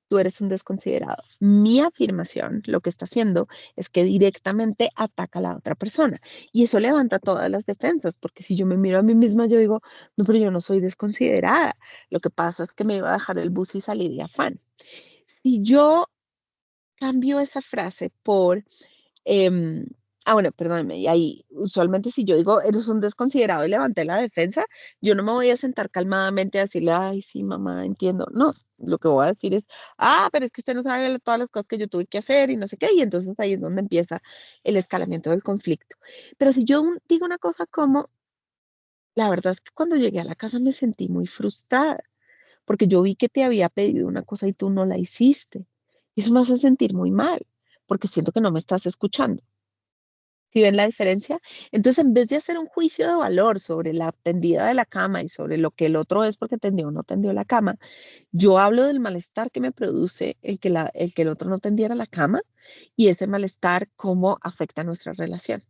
S2: Tú eres un desconsiderado. Mi afirmación lo que está haciendo es que directamente ataca a la otra persona, y eso levanta todas las defensas, porque si yo me miro a mí misma, yo digo, no, pero yo no soy desconsiderada. Lo que pasa es que me iba a dejar el bus y salí de afán. Si yo cambio esa frase por, em, bueno, perdóneme, y ahí usualmente si yo digo, eres un desconsiderado y levanté la defensa, yo no me voy a sentar calmadamente a decirle, ay, sí, mamá, entiendo. No, lo que voy a decir es, ah, pero es que usted no sabe todas las cosas que yo tuve que hacer y no sé qué, y entonces ahí es donde empieza el escalamiento del conflicto. Pero si yo digo una cosa como, la verdad es que cuando llegué a la casa me sentí muy frustrada porque yo vi que te había pedido una cosa y tú no la hiciste. Y eso me hace sentir muy mal, porque siento que no me estás escuchando. ¿Sí ven la diferencia? Entonces, en vez de hacer un juicio de valor sobre la tendida de la cama y sobre lo que el otro es porque tendió o no tendió la cama, yo hablo del malestar que me produce el que el otro no tendiera la cama, y ese malestar cómo afecta nuestra relación.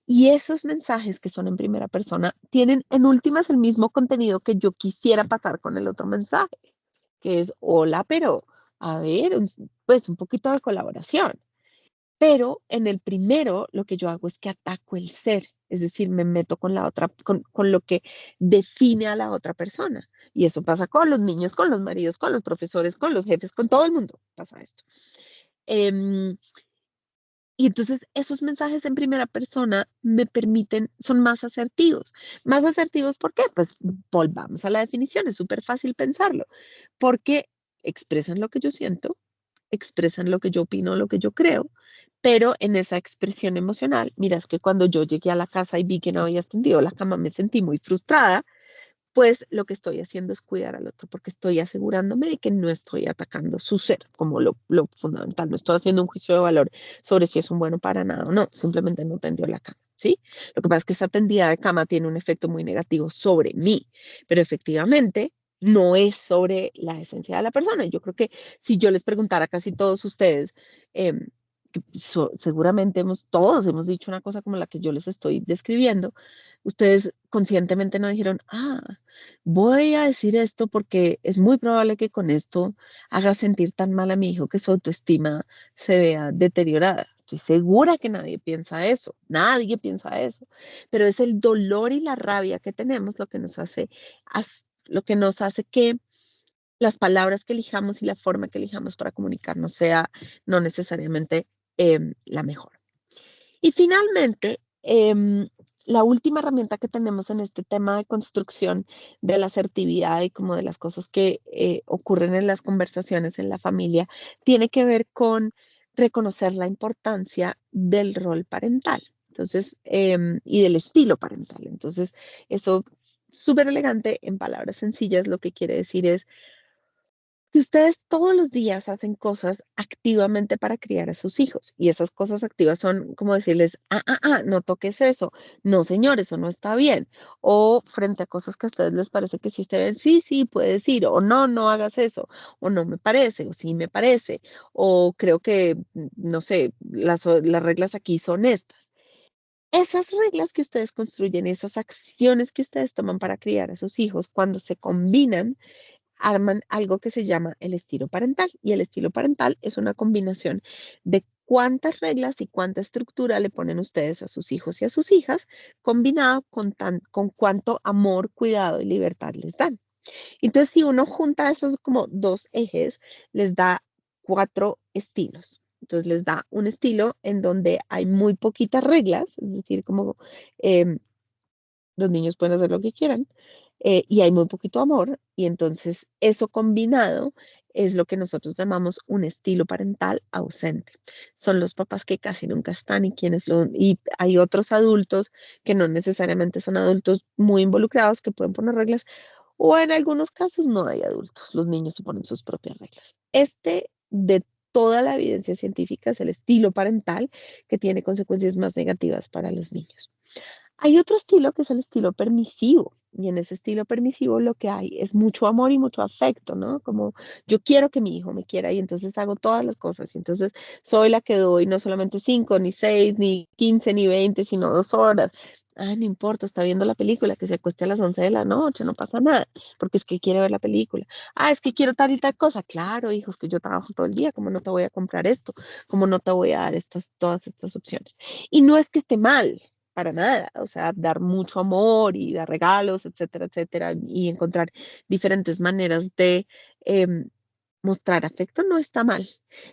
S2: Y esos mensajes que son en primera persona tienen en últimas el mismo contenido que yo quisiera pasar con el otro mensaje, que es hola, pero a ver, pues un poquito de colaboración. Pero en el primero lo que yo hago es que ataco el ser, es decir, me meto con la otra, con lo que define a la otra persona. Y eso pasa con los niños, con los maridos, con los profesores, con los jefes, con todo el mundo pasa esto. Em, Y entonces esos mensajes en primera persona me permiten, son más asertivos. Más asertivos, ¿por qué? Pues volvamos a la definición, es súper fácil pensarlo, porque expresan lo que yo siento, expresan lo que yo opino, lo que yo creo, pero en esa expresión emocional, mira, es que cuando yo llegué a la casa y vi que no había tendido la cama, me sentí muy frustrada, pues lo que estoy haciendo es cuidar al otro, porque estoy asegurándome de que no estoy atacando su ser como lo fundamental, no estoy haciendo un juicio de valor sobre si es un bueno para nada o no, simplemente no tendió la cama, ¿sí? Lo que pasa es que esa tendida de cama tiene un efecto muy negativo sobre mí, pero efectivamente no es sobre la esencia de la persona. Yo creo que si yo les preguntara a casi todos ustedes, seguramente todos hemos dicho una cosa como la que yo les estoy describiendo, ustedes conscientemente no dijeron, voy a decir esto porque es muy probable que con esto haga sentir tan mal a mi hijo que su autoestima se vea deteriorada. Estoy segura que nadie piensa eso, pero es el dolor y la rabia que tenemos lo que nos hace que las palabras que elijamos y la forma que elijamos para comunicarnos sea no necesariamente la mejor. Y finalmente, la última herramienta que tenemos en este tema de construcción de la asertividad y como de las cosas que ocurren en las conversaciones en la familia, tiene que ver con reconocer la importancia del rol parental. Entonces, y del estilo parental. Entonces, eso súper elegante en palabras sencillas, lo que quiere decir es que ustedes todos los días hacen cosas activamente para criar a sus hijos y esas cosas activas son como decirles, no toques eso, no señor, eso no está bien, o frente a cosas que a ustedes les parece que sí está bien, sí, sí, puedes ir, o no, no hagas eso, o no me parece, o sí me parece, o creo que, no sé, las reglas aquí son estas. Esas reglas que ustedes construyen, esas acciones que ustedes toman para criar a sus hijos, cuando se combinan, arman algo que se llama el estilo parental. Y el estilo parental es una combinación de cuántas reglas y cuánta estructura le ponen ustedes a sus hijos y a sus hijas, combinado con cuánto amor, cuidado y libertad les dan. Entonces, si uno junta esos como dos ejes, les da 4 estilos. Entonces, les da un estilo en donde hay muy poquitas reglas, es decir, como em, los niños pueden hacer lo que quieran y hay muy poquito amor y entonces eso combinado es lo que nosotros llamamos un estilo parental ausente. Son los papás que casi nunca están y hay otros adultos que no necesariamente son adultos muy involucrados que pueden poner reglas o en algunos casos no hay adultos, los niños se ponen sus propias reglas. De toda la evidencia científica es el estilo parental que tiene consecuencias más negativas para los niños. Hay otro estilo que es el estilo permisivo. Y en ese estilo permisivo lo que hay es mucho amor y mucho afecto, ¿no? Como yo quiero que mi hijo me quiera y entonces hago todas las cosas. Y entonces soy la que doy no solamente 5, ni 6, ni 15, ni 20, sino 2 horas. No importa, está viendo la película, que se acueste a las 11 de la noche, no pasa nada, porque es que quiere ver la película. Es que quiero tal y tal cosa. Claro, hijos, que yo trabajo todo el día, ¿cómo no te voy a comprar esto? ¿Cómo no te voy a dar todas estas opciones? Y no es que esté mal, para nada, o sea, dar mucho amor y dar regalos, etcétera, etcétera, y encontrar diferentes maneras de mostrar afecto no está mal,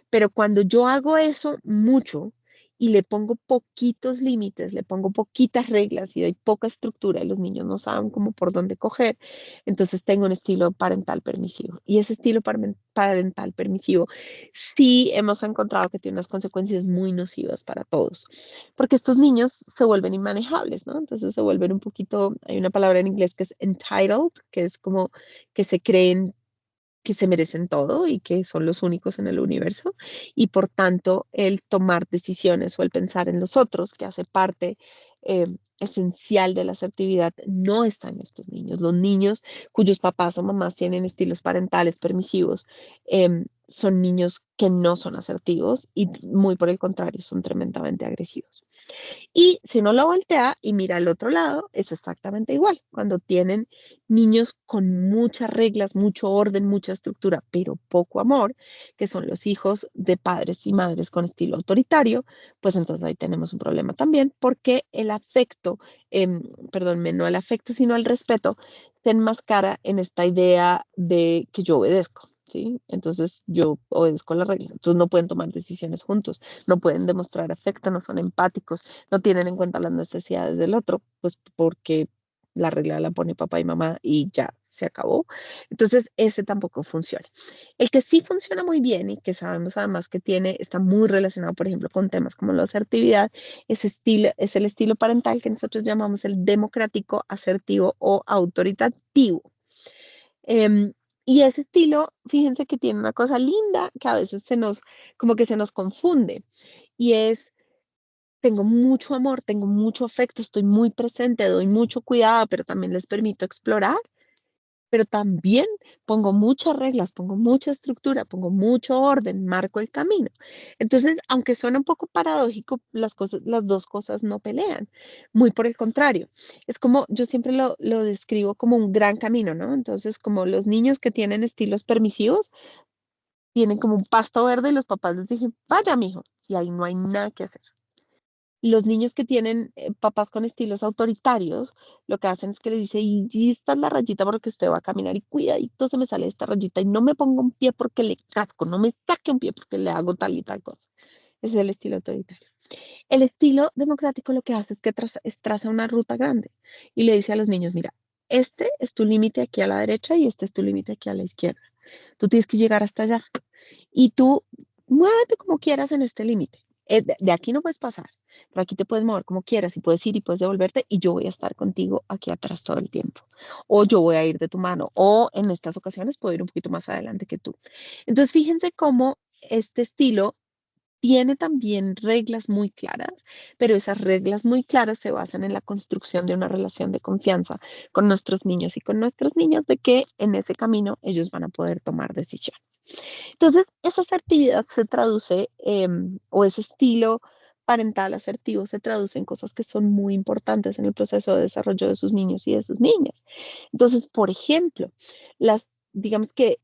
S2: pero cuando yo hago eso mucho y le pongo poquitos límites, le pongo poquitas reglas y hay poca estructura y los niños no saben cómo por dónde coger, entonces tengo un estilo parental permisivo. Y ese estilo parental permisivo sí hemos encontrado que tiene unas consecuencias muy nocivas para todos, porque estos niños se vuelven inmanejables, ¿no? Entonces se vuelven un poquito, hay una palabra en inglés que es entitled, que es como que se creen que se merecen todo y que son los únicos en el universo. Y por tanto, el tomar decisiones o el pensar en los otros, que hace parte esencial de la asertividad, no está en estos niños. Los niños cuyos papás o mamás tienen estilos parentales permisivos son niños que no son asertivos y muy por el contrario, son tremendamente agresivos. Y si uno lo voltea y mira al otro lado, es exactamente igual. Cuando tienen niños con muchas reglas, mucho orden, mucha estructura, pero poco amor, que son los hijos de padres y madres con estilo autoritario, pues entonces ahí tenemos un problema también, porque el afecto, perdón, no el afecto, sino el respeto, se enmascara en esta idea de que yo obedezco. ¿sí? Entonces yo obedezco la regla. Entonces no pueden tomar decisiones juntos, no pueden demostrar afecto, no son empáticos, no tienen en cuenta las necesidades del otro, pues porque la regla la pone papá y mamá y ya se acabó. Entonces ese tampoco funciona. El que sí funciona muy bien y que sabemos además que tiene, está muy relacionado, por ejemplo, con temas como la asertividad, es el estilo parental que nosotros llamamos el democrático, asertivo o autoritativo. Em, y ese estilo, fíjense que tiene una cosa linda que a veces como que se nos confunde. Y es, tengo mucho amor, tengo mucho afecto, estoy muy presente, doy mucho cuidado, pero también les permito explorar, pero también pongo muchas reglas, pongo mucha estructura, pongo mucho orden, marco el camino. Entonces, aunque suena un poco paradójico, las dos cosas no pelean. Muy por el contrario, es como yo siempre lo describo como un gran camino, ¿no? Entonces, como los niños que tienen estilos permisivos, tienen como un pasto verde y los papás les dicen, vaya, mijo, y ahí no hay nada que hacer. Los niños que tienen papás con estilos autoritarios, lo que hacen es que les dice, y esta es la rayita porque usted va a caminar y cuidadito se me sale esta rayita y no me ponga un pie porque le casco, no me saque un pie porque le hago tal y tal cosa. Ese es el estilo autoritario. El estilo democrático lo que hace es que traza una ruta grande y le dice a los niños, mira, este es tu límite aquí a la derecha y este es tu límite aquí a la izquierda. Tú tienes que llegar hasta allá y tú muévete como quieras en este límite. De aquí no puedes pasar, pero aquí te puedes mover como quieras y puedes ir y puedes devolverte y yo voy a estar contigo aquí atrás todo el tiempo. O yo voy a ir de tu mano o en estas ocasiones puedo ir un poquito más adelante que tú. Entonces, fíjense cómo este estilo tiene también reglas muy claras, pero esas reglas muy claras se basan en la construcción de una relación de confianza con nuestros niños y con nuestras niñas de que en ese camino ellos van a poder tomar decisiones. Entonces, esa asertividad se traduce, o ese estilo parental asertivo se traduce en cosas que son muy importantes en el proceso de desarrollo de sus niños y de sus niñas. Entonces, por ejemplo, digamos que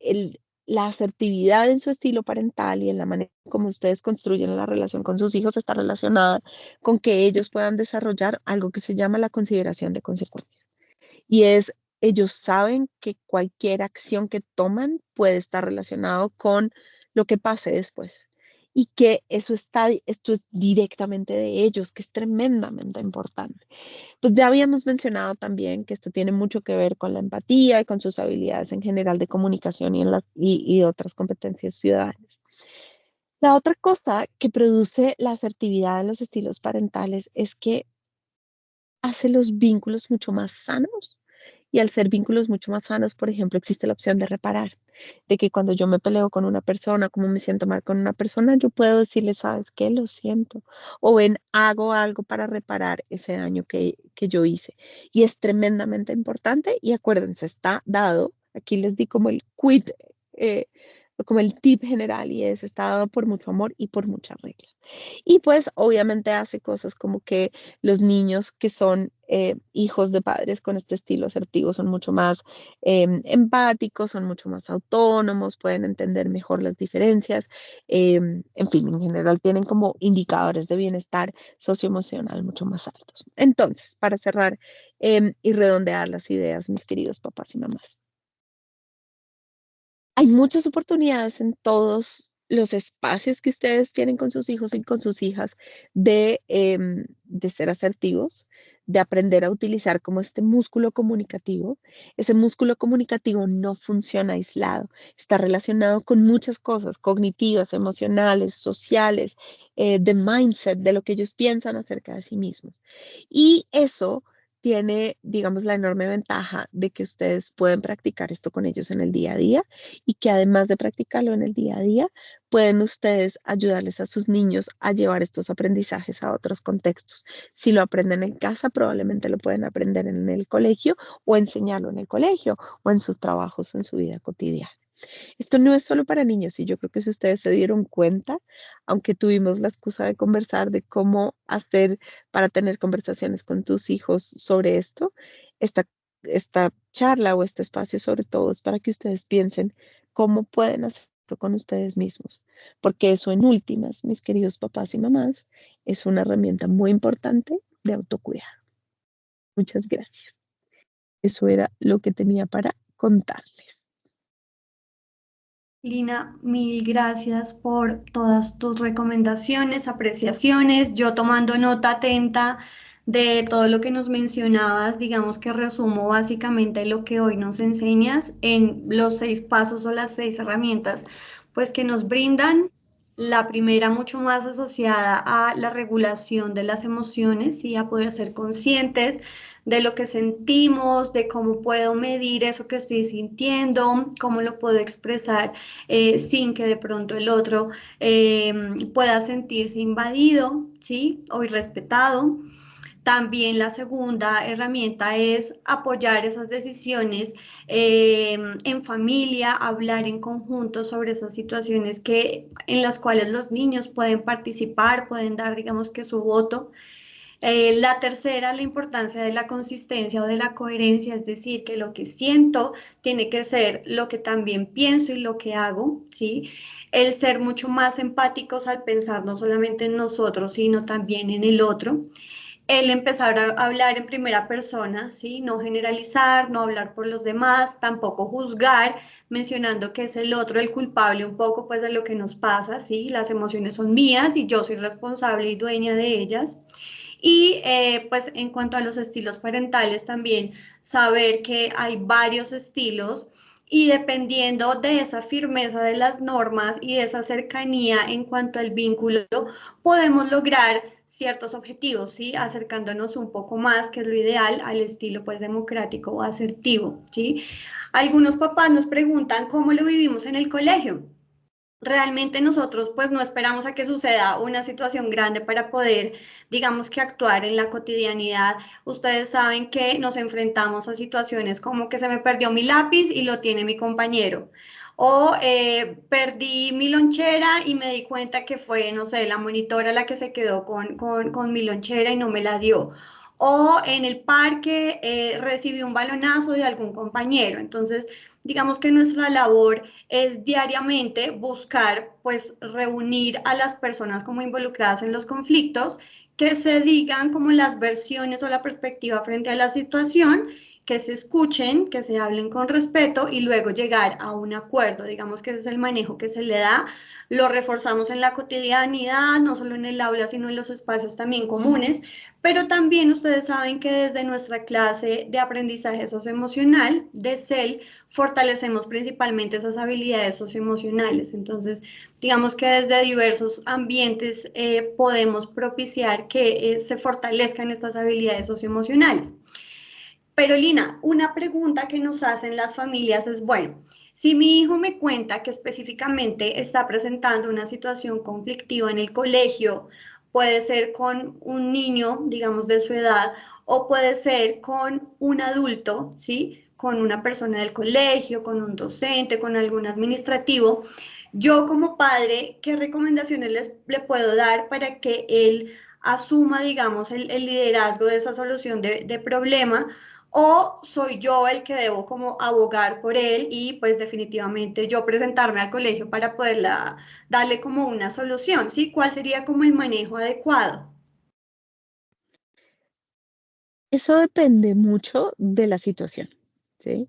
S2: la asertividad en su estilo parental y en la manera como ustedes construyen la relación con sus hijos está relacionada con que ellos puedan desarrollar algo que se llama la consideración de consecuencias. Y es, ellos saben que cualquier acción que toman puede estar relacionado con lo que pase después. Y que esto es directamente de ellos, que es tremendamente importante. Pues ya habíamos mencionado también que esto tiene mucho que ver con la empatía y con sus habilidades en general de comunicación y otras competencias ciudadanas. La otra cosa que produce la asertividad en los estilos parentales es que hace los vínculos mucho más sanos. Y al ser vínculos mucho más sanos, por ejemplo, existe la opción de reparar, de que cuando yo me peleo con una persona, como me siento mal con una persona, yo puedo decirle, ¿sabes qué? Lo siento. O ven, hago algo para reparar ese daño que yo hice. Y es tremendamente importante y acuérdense, está dado, aquí les di como el quid, eh, como el tip general y es, está dado por mucho amor y por muchas reglas. Y pues obviamente hace cosas como que los niños que son hijos de padres con este estilo asertivo son mucho más empáticos, son mucho más autónomos, pueden entender mejor las diferencias, en fin, en general tienen como indicadores de bienestar socioemocional mucho más altos. Entonces, para cerrar y redondear las ideas, mis queridos papás y mamás. Hay muchas oportunidades en todos los espacios que ustedes tienen con sus hijos y con sus hijas de ser asertivos, de aprender a utilizar como este músculo comunicativo. Ese músculo comunicativo no funciona aislado, está relacionado con muchas cosas cognitivas, emocionales, sociales, de mindset, de lo que ellos piensan acerca de sí mismos. Y eso tiene, digamos, la enorme ventaja de que ustedes pueden practicar esto con ellos en el día a día y que además de practicarlo en el día a día, pueden ustedes ayudarles a sus niños a llevar estos aprendizajes a otros contextos. Si lo aprenden en casa, probablemente lo pueden aprender en el colegio o enseñarlo en el colegio o en sus trabajos o en su vida cotidiana. Esto no es solo para niños y yo creo que si ustedes se dieron cuenta, aunque tuvimos la excusa de conversar de cómo hacer para tener conversaciones con tus hijos sobre esto, esta, esta charla o este espacio sobre todo es para que ustedes piensen cómo pueden hacer esto con ustedes mismos, porque eso en últimas, mis queridos papás y mamás, es una herramienta muy importante de autocuidado. Muchas gracias. Eso era lo que tenía para contarles.
S1: Lina, mil gracias por todas tus recomendaciones, apreciaciones. Yo tomando nota atenta de todo lo que nos mencionabas, digamos que resumo básicamente lo que hoy nos enseñas en los 6 pasos o las 6 herramientas, pues que nos brindan. La primera mucho más asociada a la regulación de las emociones y a poder ser conscientes de lo que sentimos, de cómo puedo medir eso que estoy sintiendo, cómo lo puedo expresar sin que de pronto el otro eh, pueda sentirse invadido, ¿sí? O irrespetado. También la segunda herramienta es apoyar esas decisiones en familia, hablar en conjunto sobre esas situaciones en las cuales los niños pueden participar, pueden dar, digamos que su voto. La tercera, la importancia de la consistencia o de la coherencia, es decir, que lo que siento tiene que ser lo que también pienso y lo que hago, ¿sí? El ser mucho más empáticos al pensar no solamente en nosotros, sino también en el otro. El empezar a hablar en primera persona, ¿sí? No generalizar, no hablar por los demás, tampoco juzgar, mencionando que es el otro el culpable un poco pues de lo que nos pasa, ¿sí? Las emociones son mías y yo soy responsable y dueña de ellas. Y pues en cuanto a los estilos parentales también, saber que hay varios estilos y dependiendo de esa firmeza de las normas y de esa cercanía en cuanto al vínculo, podemos lograr ciertos objetivos, ¿sí? Acercándonos un poco más, que es lo ideal, al estilo pues democrático o asertivo, ¿sí? Algunos papás nos preguntan cómo lo vivimos en el colegio. Realmente nosotros pues no esperamos a que suceda una situación grande para poder, digamos que actuar en la cotidianidad. Ustedes saben que nos enfrentamos a situaciones como que se me perdió mi lápiz y lo tiene mi compañero. O perdí mi lonchera y me di cuenta que fue, no sé, la monitora la que se quedó con mi lonchera y no me la dio. O en el parque recibí un balonazo de algún compañero. Entonces, digamos que nuestra labor es diariamente buscar, pues, reunir a las personas como involucradas en los conflictos, que se digan como las versiones o la perspectiva frente a la situación, que se escuchen, que se hablen con respeto y luego llegar a un acuerdo. Digamos que ese es el manejo que se le da. Lo reforzamos en la cotidianidad, no solo en el aula, sino en los espacios también comunes, pero también ustedes saben que desde nuestra clase de aprendizaje socioemocional, de CEL, fortalecemos principalmente esas habilidades socioemocionales. Entonces, digamos que desde diversos ambientes podemos propiciar que se fortalezcan estas habilidades socioemocionales. Pero Lina, una pregunta que nos hacen las familias es, bueno, si mi hijo me cuenta que específicamente está presentando una situación conflictiva en el colegio, puede ser con un niño, digamos, de su edad, o puede ser con un adulto, ¿sí? Con una persona del colegio, con un docente, con algún administrativo. Yo como padre, ¿qué recomendaciones le puedo dar para que él asuma, digamos, el liderazgo de esa solución de problema? ¿O soy yo el que debo como abogar por él y pues definitivamente yo presentarme al colegio para poderla darle como una solución? ¿Sí? ¿Cuál sería como el manejo adecuado?
S2: Eso depende mucho de la situación, ¿sí?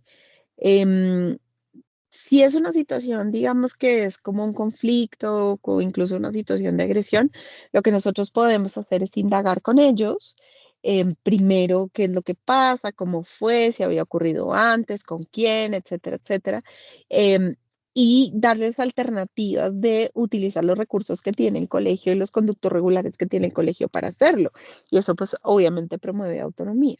S2: Em, si es una situación, digamos que es como un conflicto o incluso una situación de agresión, lo que nosotros podemos hacer es indagar con ellos. Primero, qué es lo que pasa, cómo fue, si había ocurrido antes, con quién, etcétera, etcétera. em, y darles alternativas de utilizar los recursos que tiene el colegio y los conductos regulares que tiene el colegio para hacerlo. Y eso pues obviamente promueve autonomía.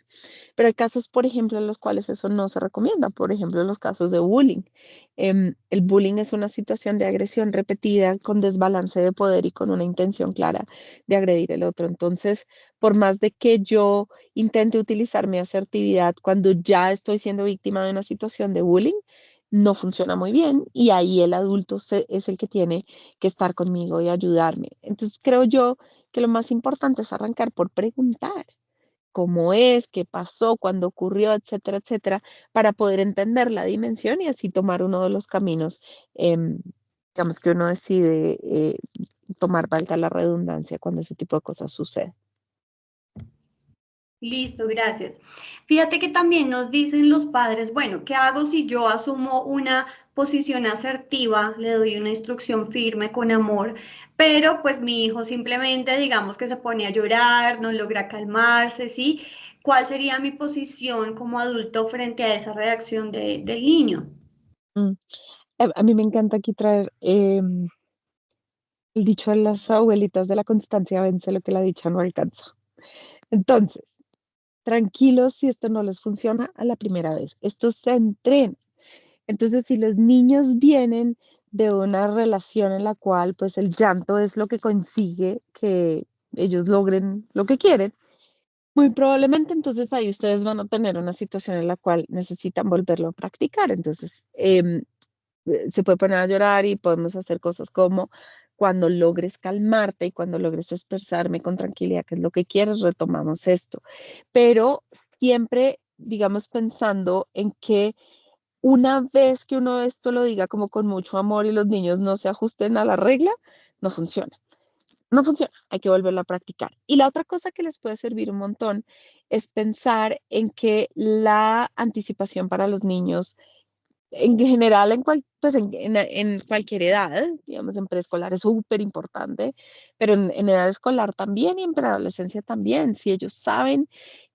S2: Pero hay casos, por ejemplo, en los cuales eso no se recomienda. Por ejemplo, los casos de bullying. El bullying es una situación de agresión repetida con desbalance de poder y con una intención clara de agredir al otro. Entonces, por más de que yo intente utilizar mi asertividad cuando ya estoy siendo víctima de una situación de bullying, no funciona muy bien y ahí el adulto es el que tiene que estar conmigo y ayudarme. Entonces, creo yo que lo más importante es arrancar por preguntar cómo es, qué pasó, cuándo ocurrió, etcétera, etcétera, para poder entender la dimensión y así tomar uno de los caminos, digamos, que uno decide tomar, valga la redundancia, cuando ese tipo de cosas suceden.
S1: Listo, gracias. Fíjate que también nos dicen los padres, bueno, ¿qué hago si yo asumo una posición asertiva, le doy una instrucción firme con amor, pero pues mi hijo simplemente, digamos que se pone a llorar, no logra calmarse, ¿sí? ¿Cuál sería mi posición como adulto frente a esa reacción del niño?
S2: Mm. A mí me encanta aquí traer el dicho de las abuelitas de la constancia vence lo que la dicha no alcanza. Entonces, tranquilos si esto no les funciona a la primera vez. Esto se entrena. Entonces, si los niños vienen de una relación en la cual pues el llanto es lo que consigue que ellos logren lo que quieren, muy probablemente entonces ahí ustedes van a tener una situación en la cual necesitan volverlo a practicar. Entonces, se puede poner a llorar y podemos hacer cosas como cuando logres calmarte y cuando logres expresarme con tranquilidad qué es lo que quieres, retomamos esto. Pero siempre, digamos, pensando en que una vez que uno esto lo diga como con mucho amor y los niños no se ajusten a la regla, no funciona. No funciona, hay que volverlo a practicar. Y la otra cosa que les puede servir un montón es pensar en que la anticipación para los niños en general, pues en cualquier edad, digamos, en preescolar es súper importante, pero en edad escolar también y en preadolescencia también. Si ellos saben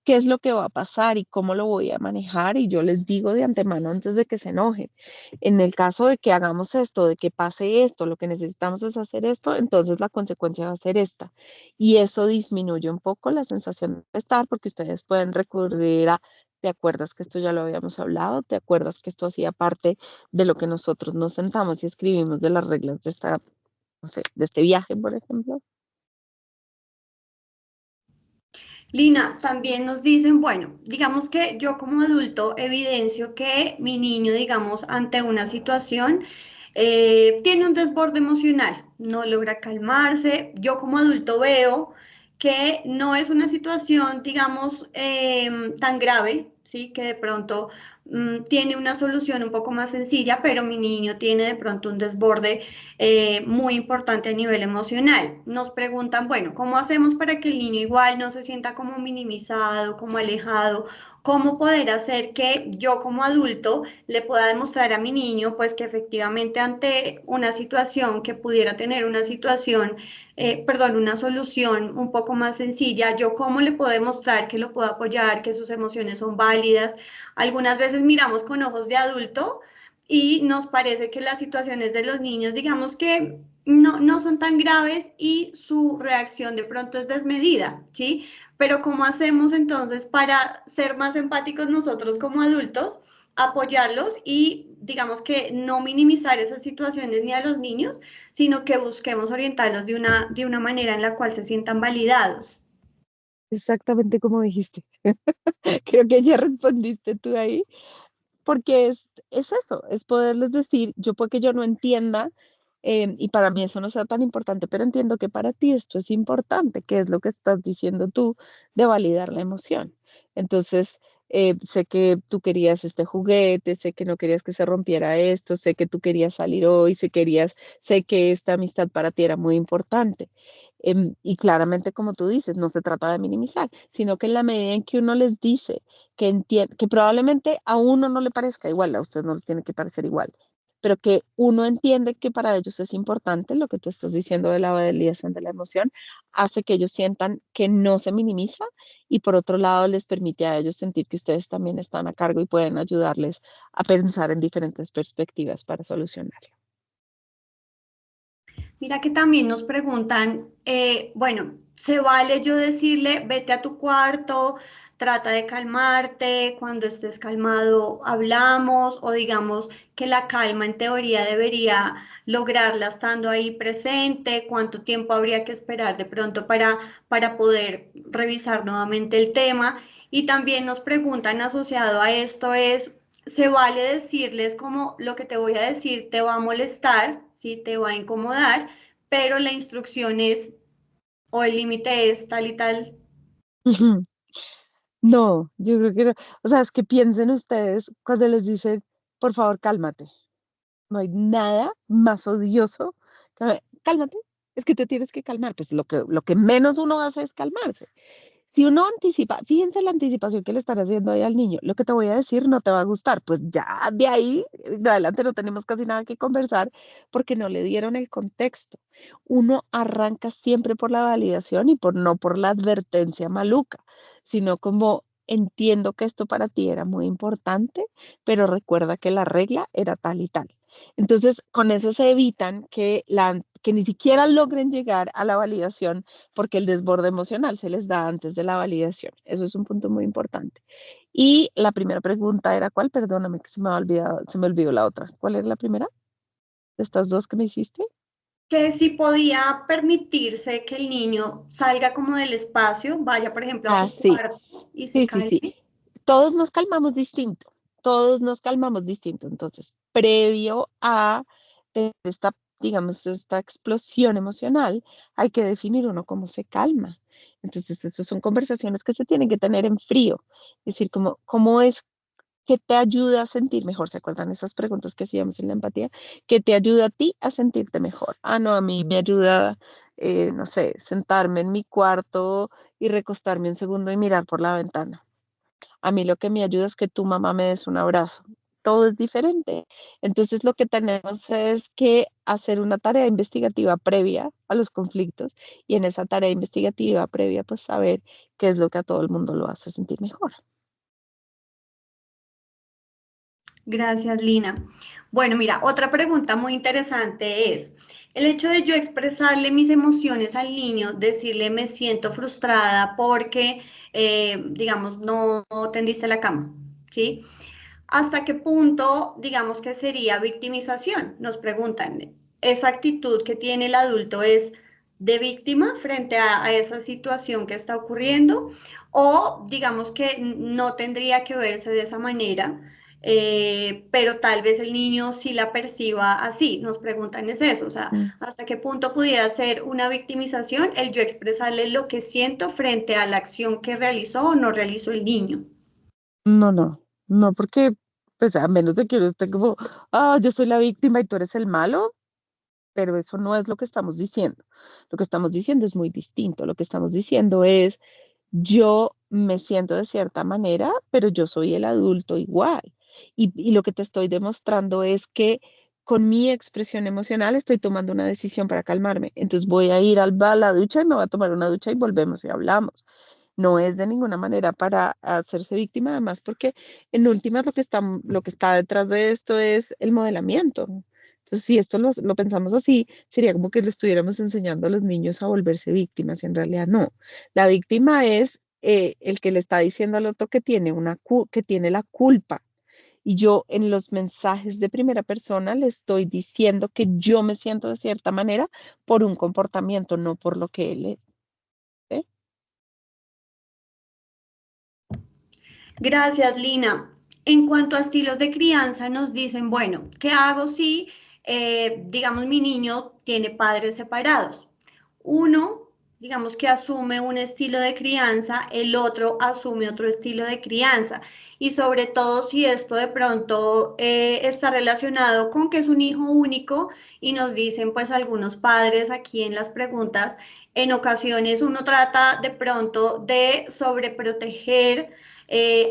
S2: qué es lo que va a pasar y cómo lo voy a manejar, y yo les digo de antemano antes de que se enojen, en el caso de que hagamos esto, de que pase esto, lo que necesitamos es hacer esto, entonces la consecuencia va a ser esta. Y eso disminuye un poco la sensación de estar, porque ustedes pueden recurrir a ¿te acuerdas que esto ya lo habíamos hablado? ¿Te acuerdas que esto hacía parte de lo que nosotros nos sentamos y escribimos de las reglas de esta, no sé, de este viaje, por ejemplo?
S1: Lina, también nos dicen, bueno, digamos que yo como adulto evidencio que mi niño, digamos, ante una situación, tiene un desborde emocional, no logra calmarse. Yo como adulto veo que no es una situación, digamos, tan grave, ¿sí? Que de pronto tiene una solución un poco más sencilla, pero mi niño tiene de pronto un desborde muy importante a nivel emocional. Nos preguntan, bueno, ¿cómo hacemos para que el niño igual no se sienta como minimizado, como alejado? ¿Cómo poder hacer que yo como adulto le pueda demostrar a mi niño, pues que efectivamente ante una situación que pudiera tener una situación, perdón, una solución un poco más sencilla, yo cómo le puedo demostrar que lo puedo apoyar, que sus emociones son válidas? Algunas veces miramos con ojos de adulto y nos parece que las situaciones de los niños, digamos que no son tan graves y su reacción de pronto es desmedida, ¿sí? Pero ¿cómo hacemos entonces para ser más empáticos nosotros como adultos, apoyarlos y digamos que no minimizar esas situaciones ni a los niños, sino que busquemos orientarlos de una manera en la cual se sientan validados?
S2: Exactamente como dijiste. Creo que ya respondiste tú ahí, porque es eso, es poderles decir, yo puede que yo no entienda, y para mí eso no sea tan importante, pero entiendo que para ti esto es importante, que es lo que estás diciendo tú de validar la emoción. Entonces, sé que tú querías este juguete, sé que no querías que se rompiera esto, sé que tú querías salir hoy, sé que esta amistad para ti era muy importante. Y claramente, como tú dices, no se trata de minimizar, sino que en la medida en que uno les dice que probablemente a uno no le parezca igual, a usted no les tiene que parecer igual, pero que uno entiende que para ellos es importante lo que tú estás diciendo de la validación de la emoción, hace que ellos sientan que no se minimiza y por otro lado les permite a ellos sentir que ustedes también están a cargo y pueden ayudarles a pensar en diferentes perspectivas para solucionarlo.
S1: Mira que también nos preguntan, bueno, ¿se vale yo decirle, vete a tu cuarto, trata de calmarte, cuando estés calmado hablamos, o digamos que la calma en teoría debería lograrla estando ahí presente? ¿Cuánto tiempo habría que esperar de pronto para poder revisar nuevamente el tema? Y también nos preguntan asociado a esto es, se vale decirles como lo que te voy a decir te va a molestar, ¿sí? Te va a incomodar, pero la instrucción es, o el límite es tal y tal.
S2: No, yo creo que no. O sea, es que piensen ustedes cuando les dicen, por favor, cálmate. No hay nada más odioso que cálmate, es que te tienes que calmar. Pues lo que menos uno hace es calmarse. Si uno anticipa, fíjense la anticipación que le están haciendo ahí al niño, lo que te voy a decir no te va a gustar, pues ya de ahí en adelante no tenemos casi nada que conversar porque no le dieron el contexto. Uno arranca siempre por la validación y no por la advertencia maluca, sino como entiendo que esto para ti era muy importante, pero recuerda que la regla era tal y tal. Entonces, con eso se evitan que ni siquiera logren llegar a la validación porque el desborde emocional se les da antes de la validación. Eso es un punto muy importante. Y la primera pregunta era ¿cuál? Perdóname que se me ha olvidado, se me olvidó la otra. ¿Cuál era la primera de estas dos que me hiciste?
S1: Que si podía permitirse que el niño salga como del espacio, vaya por ejemplo a
S2: Ah,
S1: su
S2: sí,
S1: cuarto y se
S2: sí, sí, sí.
S1: calme.
S2: Todos nos calmamos distinto, todos nos calmamos distinto. Entonces, previo a esta, digamos, esta explosión emocional, hay que definir uno cómo se calma. Entonces, esas son conversaciones que se tienen que tener en frío. Es decir, cómo es que te ayuda a sentir mejor. ¿Se acuerdan esas preguntas que hacíamos en la empatía? ¿Qué te ayuda a ti a sentirte mejor? Ah, no, a mí me ayuda, no sé, sentarme en mi cuarto y recostarme un segundo y mirar por la ventana. A mí lo que me ayuda es que tu mamá me des un abrazo. Todo es diferente. Entonces lo que tenemos es que hacer una tarea investigativa previa a los conflictos y en esa tarea investigativa previa pues saber qué es lo que a todo el mundo lo hace sentir mejor.
S1: Gracias, Lina. Bueno, mira, otra pregunta muy interesante es, el hecho de yo expresarle mis emociones al niño, decirle me siento frustrada porque, digamos, no tendiste la cama, ¿sí? ¿Hasta qué punto, digamos que sería victimización? Nos preguntan, ¿esa actitud que tiene el adulto es de víctima frente a esa situación que está ocurriendo? O digamos que no tendría que verse de esa manera, pero tal vez el niño sí la perciba así. Nos preguntan es eso, o sea,
S2: Mm.
S1: ¿hasta qué punto pudiera ser una victimización el yo expresarle lo que siento frente a la acción que realizó o no realizó el niño?
S2: No, no, no, porque pues a menos de que uno esté como, ah, yo soy la víctima y tú eres el malo, pero eso no es lo que estamos diciendo. Lo que estamos diciendo es muy distinto. Lo que estamos diciendo es, yo me siento de cierta manera, pero yo soy el adulto igual. Y lo que te estoy demostrando es que con mi expresión emocional estoy tomando una decisión para calmarme. Entonces voy a ir a la ducha y me voy a tomar una ducha y volvemos y hablamos. No es de ninguna manera para hacerse víctima, además, porque en últimas lo que está detrás de esto es el modelamiento. Entonces, si esto lo pensamos así, sería como que le estuviéramos enseñando a los niños a volverse víctimas, y en realidad no. La víctima es el que le está diciendo al otro que tiene, que tiene la culpa. Y yo en los mensajes de primera persona le estoy diciendo que yo me siento de cierta manera por un comportamiento, no por lo que él es. ¿Eh?
S1: Gracias, Lina. En cuanto a estilos de crianza, nos dicen, bueno, ¿qué hago si, digamos, mi niño tiene padres separados? Uno, digamos que asume un estilo de crianza, el otro asume otro estilo de crianza. Y sobre todo si esto de pronto está relacionado con que es un hijo único y nos dicen pues algunos padres aquí en las preguntas, en ocasiones uno trata de pronto de sobreproteger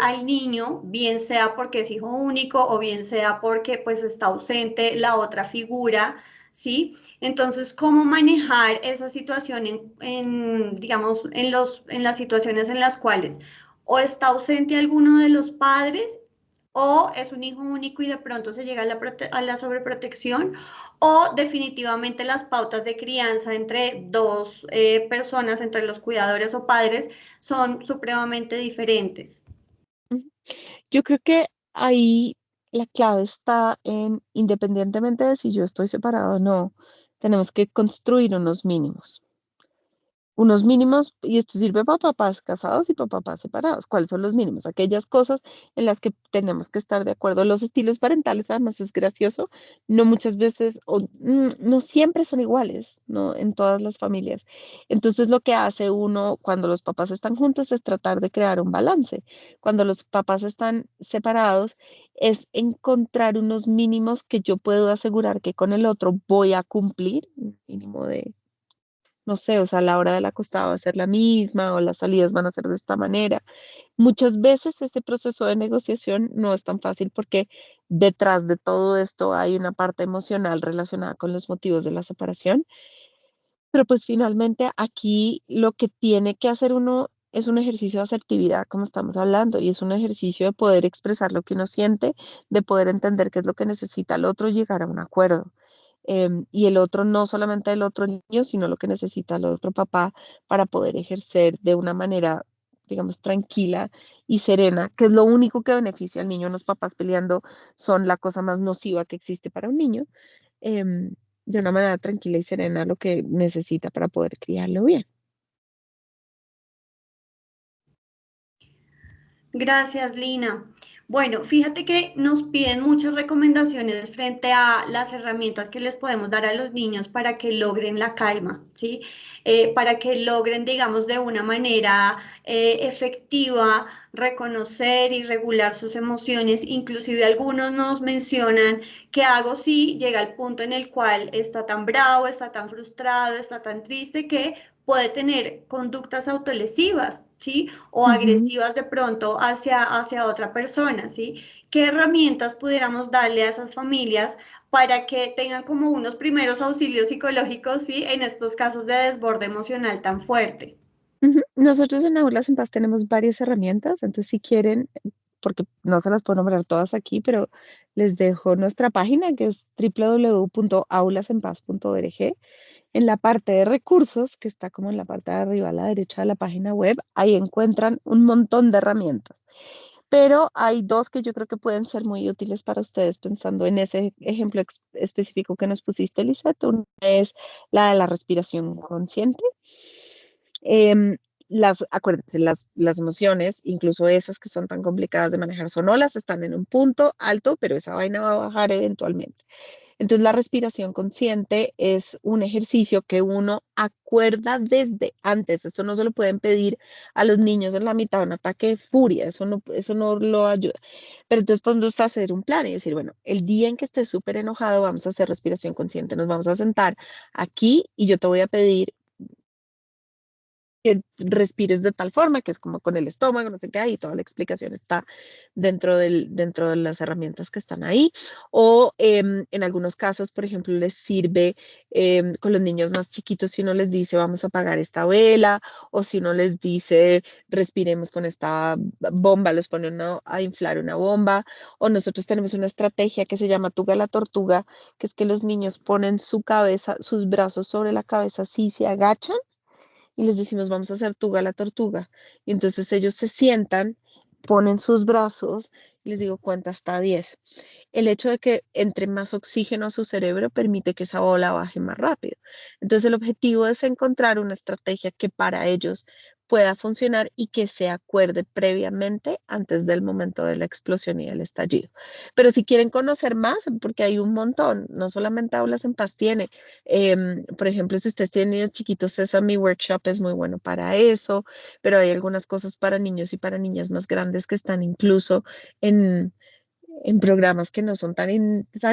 S1: al niño, bien sea porque es hijo único o bien sea porque pues está ausente la otra figura, ¿sí? Entonces, ¿cómo manejar esa situación digamos, en las situaciones en las cuales o está ausente alguno de los padres o es un hijo único y de pronto se llega a a la sobreprotección, o definitivamente las pautas de crianza entre dos personas, entre los cuidadores o padres, son supremamente diferentes?
S2: Ujú. Yo creo que ahí la clave está en, independientemente de si yo estoy separado o no, tenemos que construir unos mínimos, y esto sirve para papás casados y para papás separados. ¿Cuáles son los mínimos? Aquellas cosas en las que tenemos que estar de acuerdo. Los estilos parentales, además, es gracioso, no muchas veces, no siempre son iguales, ¿no? En todas las familias. Entonces, lo que hace uno cuando los papás están juntos es tratar de crear un balance. Cuando los papás están separados, es encontrar unos mínimos que yo puedo asegurar que con el otro voy a cumplir, un mínimo de no sé, o sea, la hora del acostado va a ser la misma o las salidas van a ser de esta manera. Muchas veces este proceso de negociación no es tan fácil porque detrás de todo esto hay una parte emocional relacionada con los motivos de la separación, pero pues finalmente aquí lo que tiene que hacer uno es un ejercicio de asertividad, como estamos hablando, y es un ejercicio de poder expresar lo que uno siente, de poder entender qué es lo que necesita el otro y llegar a un acuerdo. Y el otro, no solamente el otro niño, sino lo que necesita el otro papá para poder ejercer de una manera, digamos, tranquila y serena, que es lo único que beneficia al niño. Los papás peleando son la cosa más nociva que existe para un niño. em, de una manera tranquila y serena lo que necesita para poder criarlo bien.
S1: Gracias, Lina. Bueno, fíjate que nos piden muchas recomendaciones frente a las herramientas que les podemos dar a los niños para que logren la calma, ¿sí? Para que logren, digamos, de una manera efectiva reconocer y regular sus emociones. Inclusive algunos nos mencionan qué hago si llega el punto en el cual está tan bravo, está tan frustrado, está tan triste que puede tener conductas autolesivas, ¿sí? O
S2: Ujú.
S1: agresivas de pronto hacia otra persona, ¿sí? ¿Qué herramientas pudiéramos darle a esas familias para que tengan como unos primeros auxilios psicológicos, ¿sí? En estos casos de desborde emocional tan fuerte?
S2: Ujú. Nosotros en Aulas en Paz tenemos varias herramientas, entonces si quieren, porque no se las puedo nombrar todas aquí, pero les dejo nuestra página que es www.aulasenpaz.org. En la parte de recursos, que está como en la parte de arriba a la derecha de la página web, ahí encuentran un montón de herramientas. Pero hay dos que yo creo que pueden ser muy útiles para ustedes pensando en ese ejemplo específico que nos pusiste, Lisette. Una es la de la respiración consciente. Em, acuérdense, las emociones, incluso esas que son tan complicadas de manejar, son olas, están en un punto alto, pero esa vaina va a bajar eventualmente. Entonces, la respiración consciente es un ejercicio que uno acuerda desde antes. Esto no se lo pueden pedir a los niños en la mitad de un ataque de furia. Eso no lo ayuda. Pero entonces podemos hacer un plan y decir, bueno, el día en que estés súper enojado, vamos a hacer respiración consciente. Nos vamos a sentar aquí y yo te voy a pedir que respires de tal forma, que es como con el estómago, no sé qué, y toda la explicación está dentro de las herramientas que están ahí. O en algunos casos, por ejemplo, les sirve con los niños más chiquitos si uno les dice vamos a apagar esta vela, o si uno les dice respiremos con esta bomba, los pone a inflar una bomba. O nosotros tenemos una estrategia que se llama Tuga la tortuga, que es que los niños ponen su cabeza, sus brazos sobre la cabeza, así se agachan y les decimos, vamos a hacer tuga la tortuga. Y entonces ellos se sientan, ponen sus brazos y les digo, cuenta hasta 10. El hecho de que entre más oxígeno a su cerebro permite que esa bola baje más rápido. Entonces el objetivo es encontrar una estrategia que para ellos pueda funcionar y que se acuerde previamente antes del momento de la explosión y el estallido. Pero si quieren conocer más, porque hay un montón, no solamente Aulas en Paz tiene, por ejemplo, si ustedes tienen niños chiquitos, Sesame Workshop es muy bueno para eso, pero hay algunas cosas para niños y para niñas más grandes que están incluso en, en programas que no son tan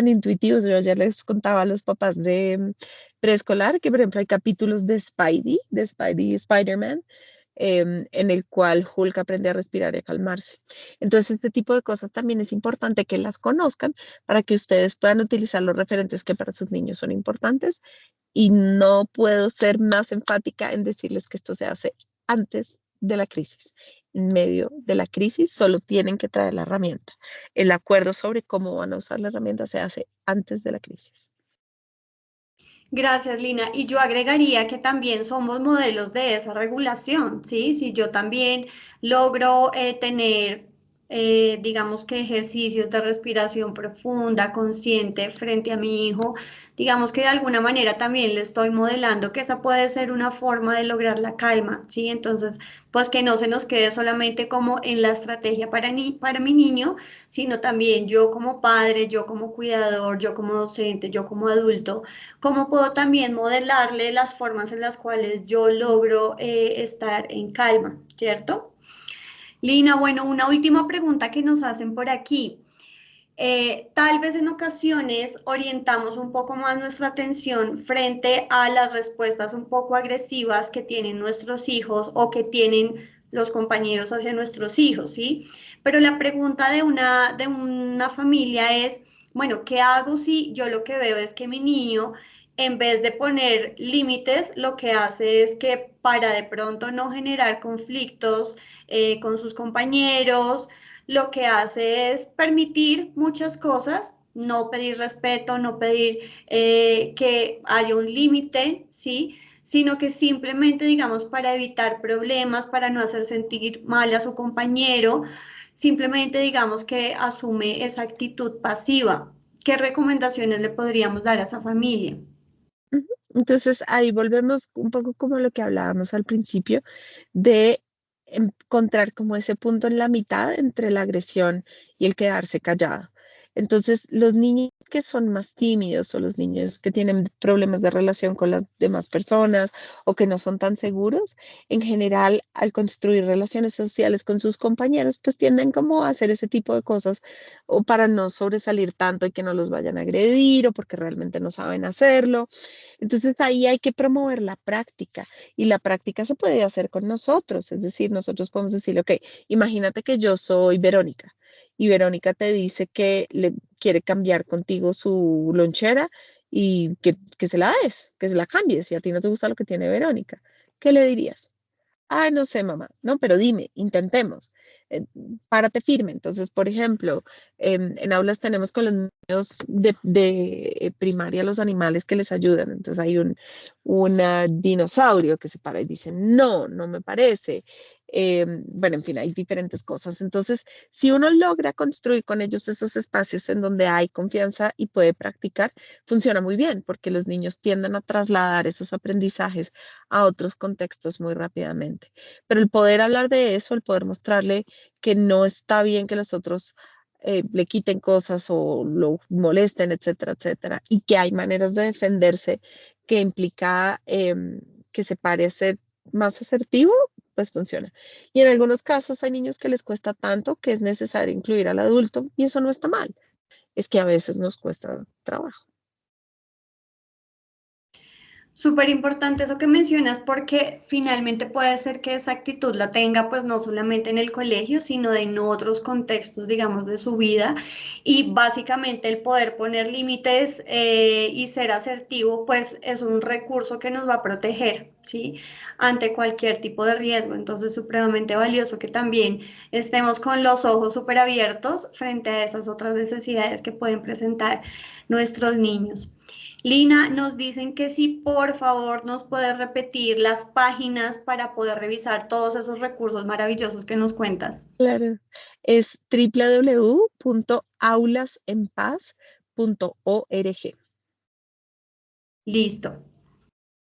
S2: intuitivos. Yo ya les contaba a los papás de preescolar que, por ejemplo, hay capítulos de Spidey y Spider-Man, en el cual Hulk aprende a respirar y a calmarse. Entonces, este tipo de cosas también es importante que las conozcan para que ustedes puedan utilizar los referentes que para sus niños son importantes. Y no puedo ser más enfática en decirles que esto se hace antes de la crisis. En medio de la crisis solo tienen que traer la herramienta. El acuerdo sobre cómo van a usar la herramienta se hace antes de la crisis.
S1: Gracias, Lina. Y yo agregaría que también somos modelos de esa regulación, ¿sí? Si yo también logro tener, digamos que ejercicios de respiración profunda, consciente frente a mi hijo, digamos que de alguna manera también le estoy modelando que esa puede ser una forma de lograr la calma, ¿sí? Entonces, pues que no se nos quede solamente como en la estrategia para mi niño, sino también yo como padre, yo como cuidador, yo como docente, yo como adulto, cómo puedo también modelarle las formas en las cuales yo logro estar en calma, ¿cierto? Lina, bueno, una última pregunta que nos hacen por aquí. Tal vez en ocasiones orientamos un poco más nuestra atención frente a las respuestas un poco agresivas que tienen nuestros hijos o que tienen los compañeros hacia nuestros hijos, ¿sí? Pero la pregunta de una familia es, bueno, ¿qué hago si yo lo que veo es que mi niño, en vez de poner límites, lo que hace es que para de pronto no generar conflictos con sus compañeros, lo que hace es permitir muchas cosas, no pedir respeto, no pedir que haya un límite, ¿sí? Sino que simplemente, digamos, para evitar problemas, para no hacer sentir mal a su compañero, simplemente digamos que asume esa actitud pasiva. ¿Qué recomendaciones le podríamos dar a esa familia?
S2: Ujú. Entonces ahí volvemos un poco como lo que hablábamos al principio, de encontrar como ese punto en la mitad entre la agresión y el quedarse callado. Entonces, los niños que son más tímidos o los niños que tienen problemas de relación con las demás personas o que no son tan seguros, en general, al construir relaciones sociales con sus compañeros, pues tienden como a hacer ese tipo de cosas o para no sobresalir tanto y que no los vayan a agredir o porque realmente no saben hacerlo. Entonces ahí hay que promover la práctica y la práctica se puede hacer con nosotros, es decir, nosotros podemos decir, ok, imagínate que yo soy Verónica y Verónica te dice que le quiere cambiar contigo su lonchera y que se la des, que se la cambies si a ti no te gusta lo que tiene Verónica. ¿Qué le dirías? Ah, no sé, mamá. No, pero dime, intentemos. Párate firme. Entonces, por ejemplo, en aulas tenemos con los niños de primaria los animales que les ayudan. Entonces hay un dinosaurio que se para y dice, no, no me parece. Bueno, en fin, hay diferentes cosas. Entonces, si uno logra construir con ellos esos espacios en donde hay confianza y puede practicar, funciona muy bien porque los niños tienden a trasladar esos aprendizajes a otros contextos muy rápidamente. Pero el poder hablar de eso, el poder mostrarle que no está bien que los otros le quiten cosas o lo molesten, etcétera, etcétera, y que hay maneras de defenderse que implica que se pare a ser más asertivo, pues funciona. Y en algunos casos hay niños que les cuesta tanto que es necesario incluir al adulto y eso no está mal. Es que a veces nos cuesta trabajo.
S1: Súper importante eso que mencionas porque finalmente puede ser que esa actitud la tenga pues no solamente en el colegio, sino en otros contextos, digamos, de su vida. Y básicamente el poder poner límites y ser asertivo pues es un recurso que nos va a proteger, ¿sí? Ante cualquier tipo de riesgo. Entonces, supremamente valioso que también estemos con los ojos súper abiertos frente a esas otras necesidades que pueden presentar nuestros niños. Lina, nos dicen que si por favor nos puedes repetir las páginas para poder revisar todos esos recursos maravillosos que nos cuentas.
S2: Claro, es www.aulasenpaz.org.
S1: Listo.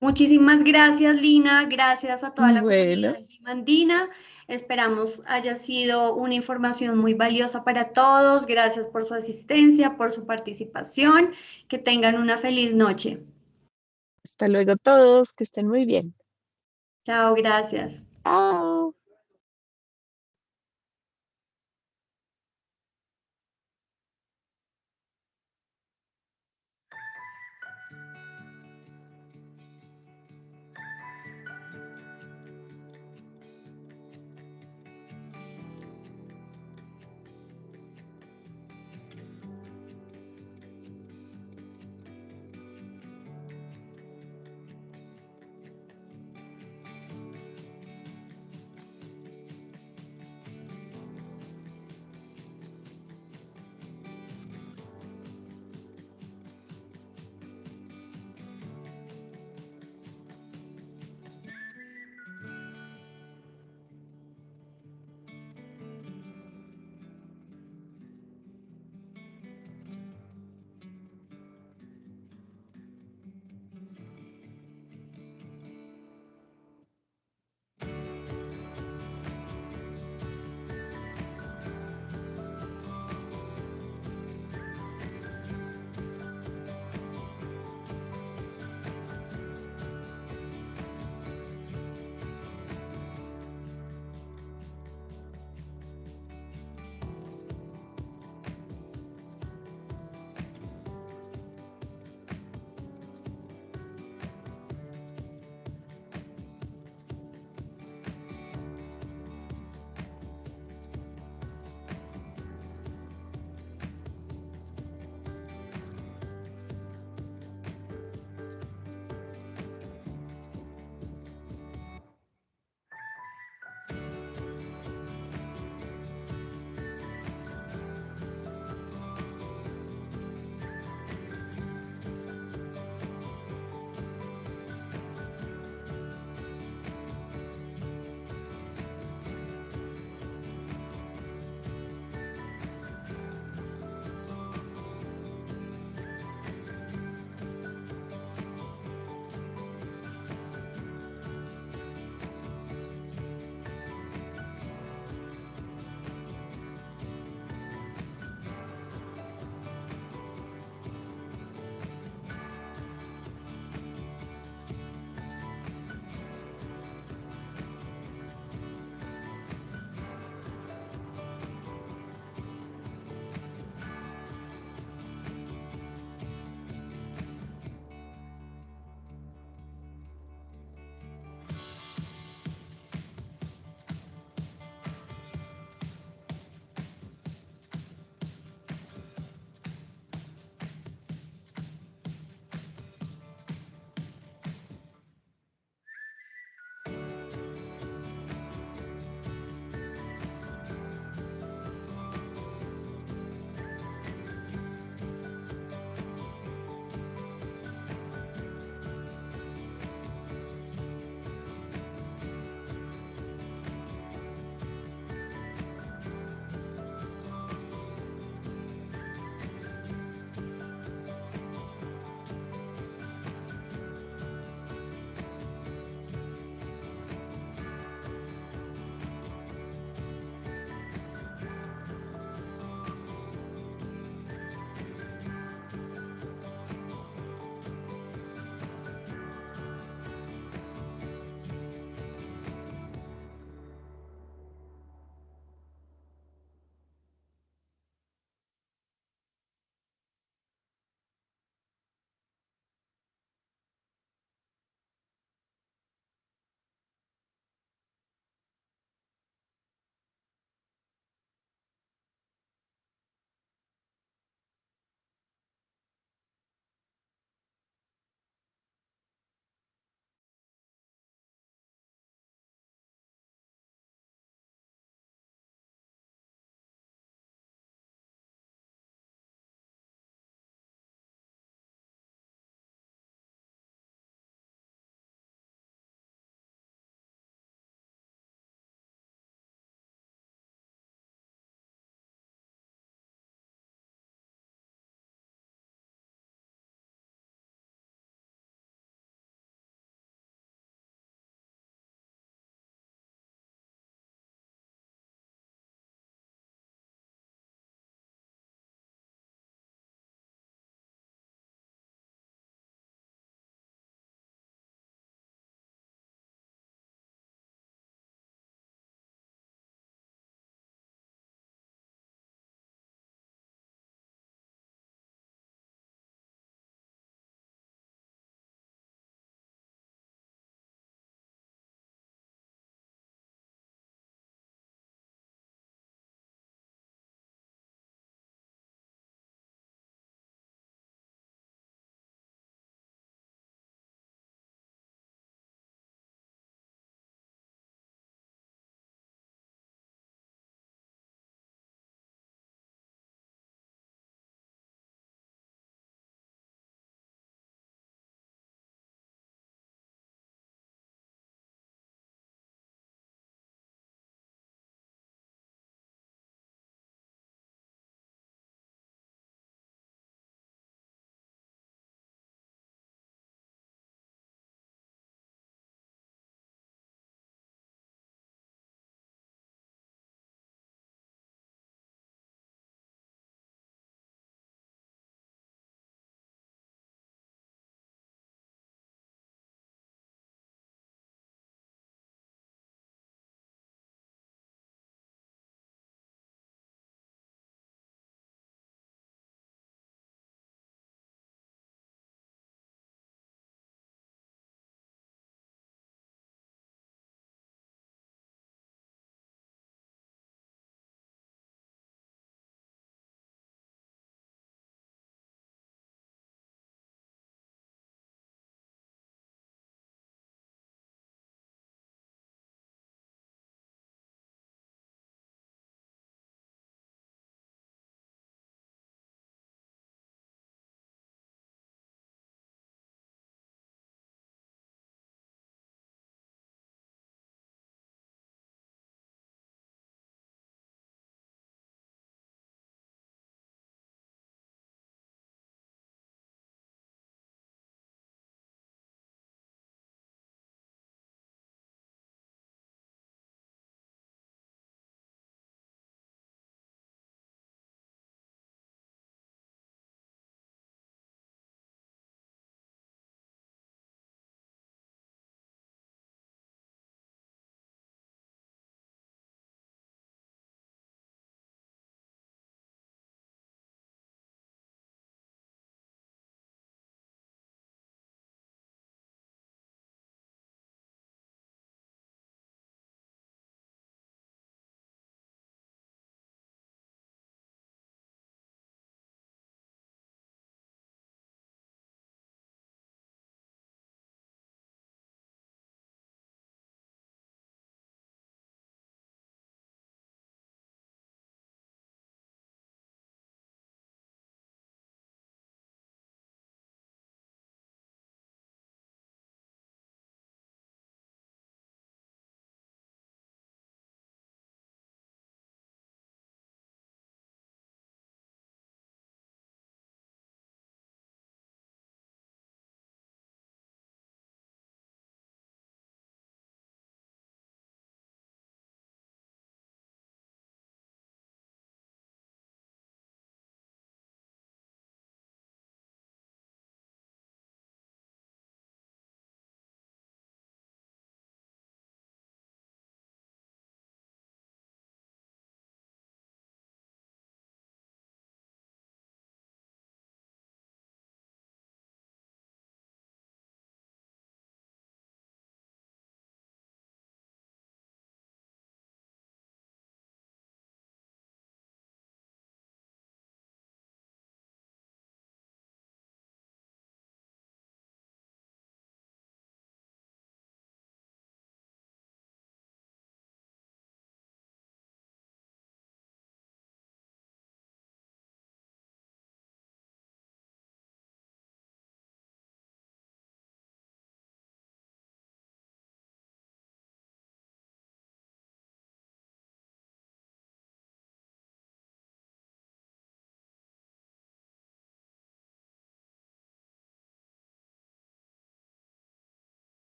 S1: Muchísimas gracias, Lina. Gracias a toda la
S2: Bueno,
S1: comunidad gimandina. Esperamos haya sido una información muy valiosa para todos. Gracias por su asistencia, por su participación. Que tengan una feliz noche.
S2: hasta luego todos, que estén muy bien.
S1: Chao, gracias.
S2: Chao.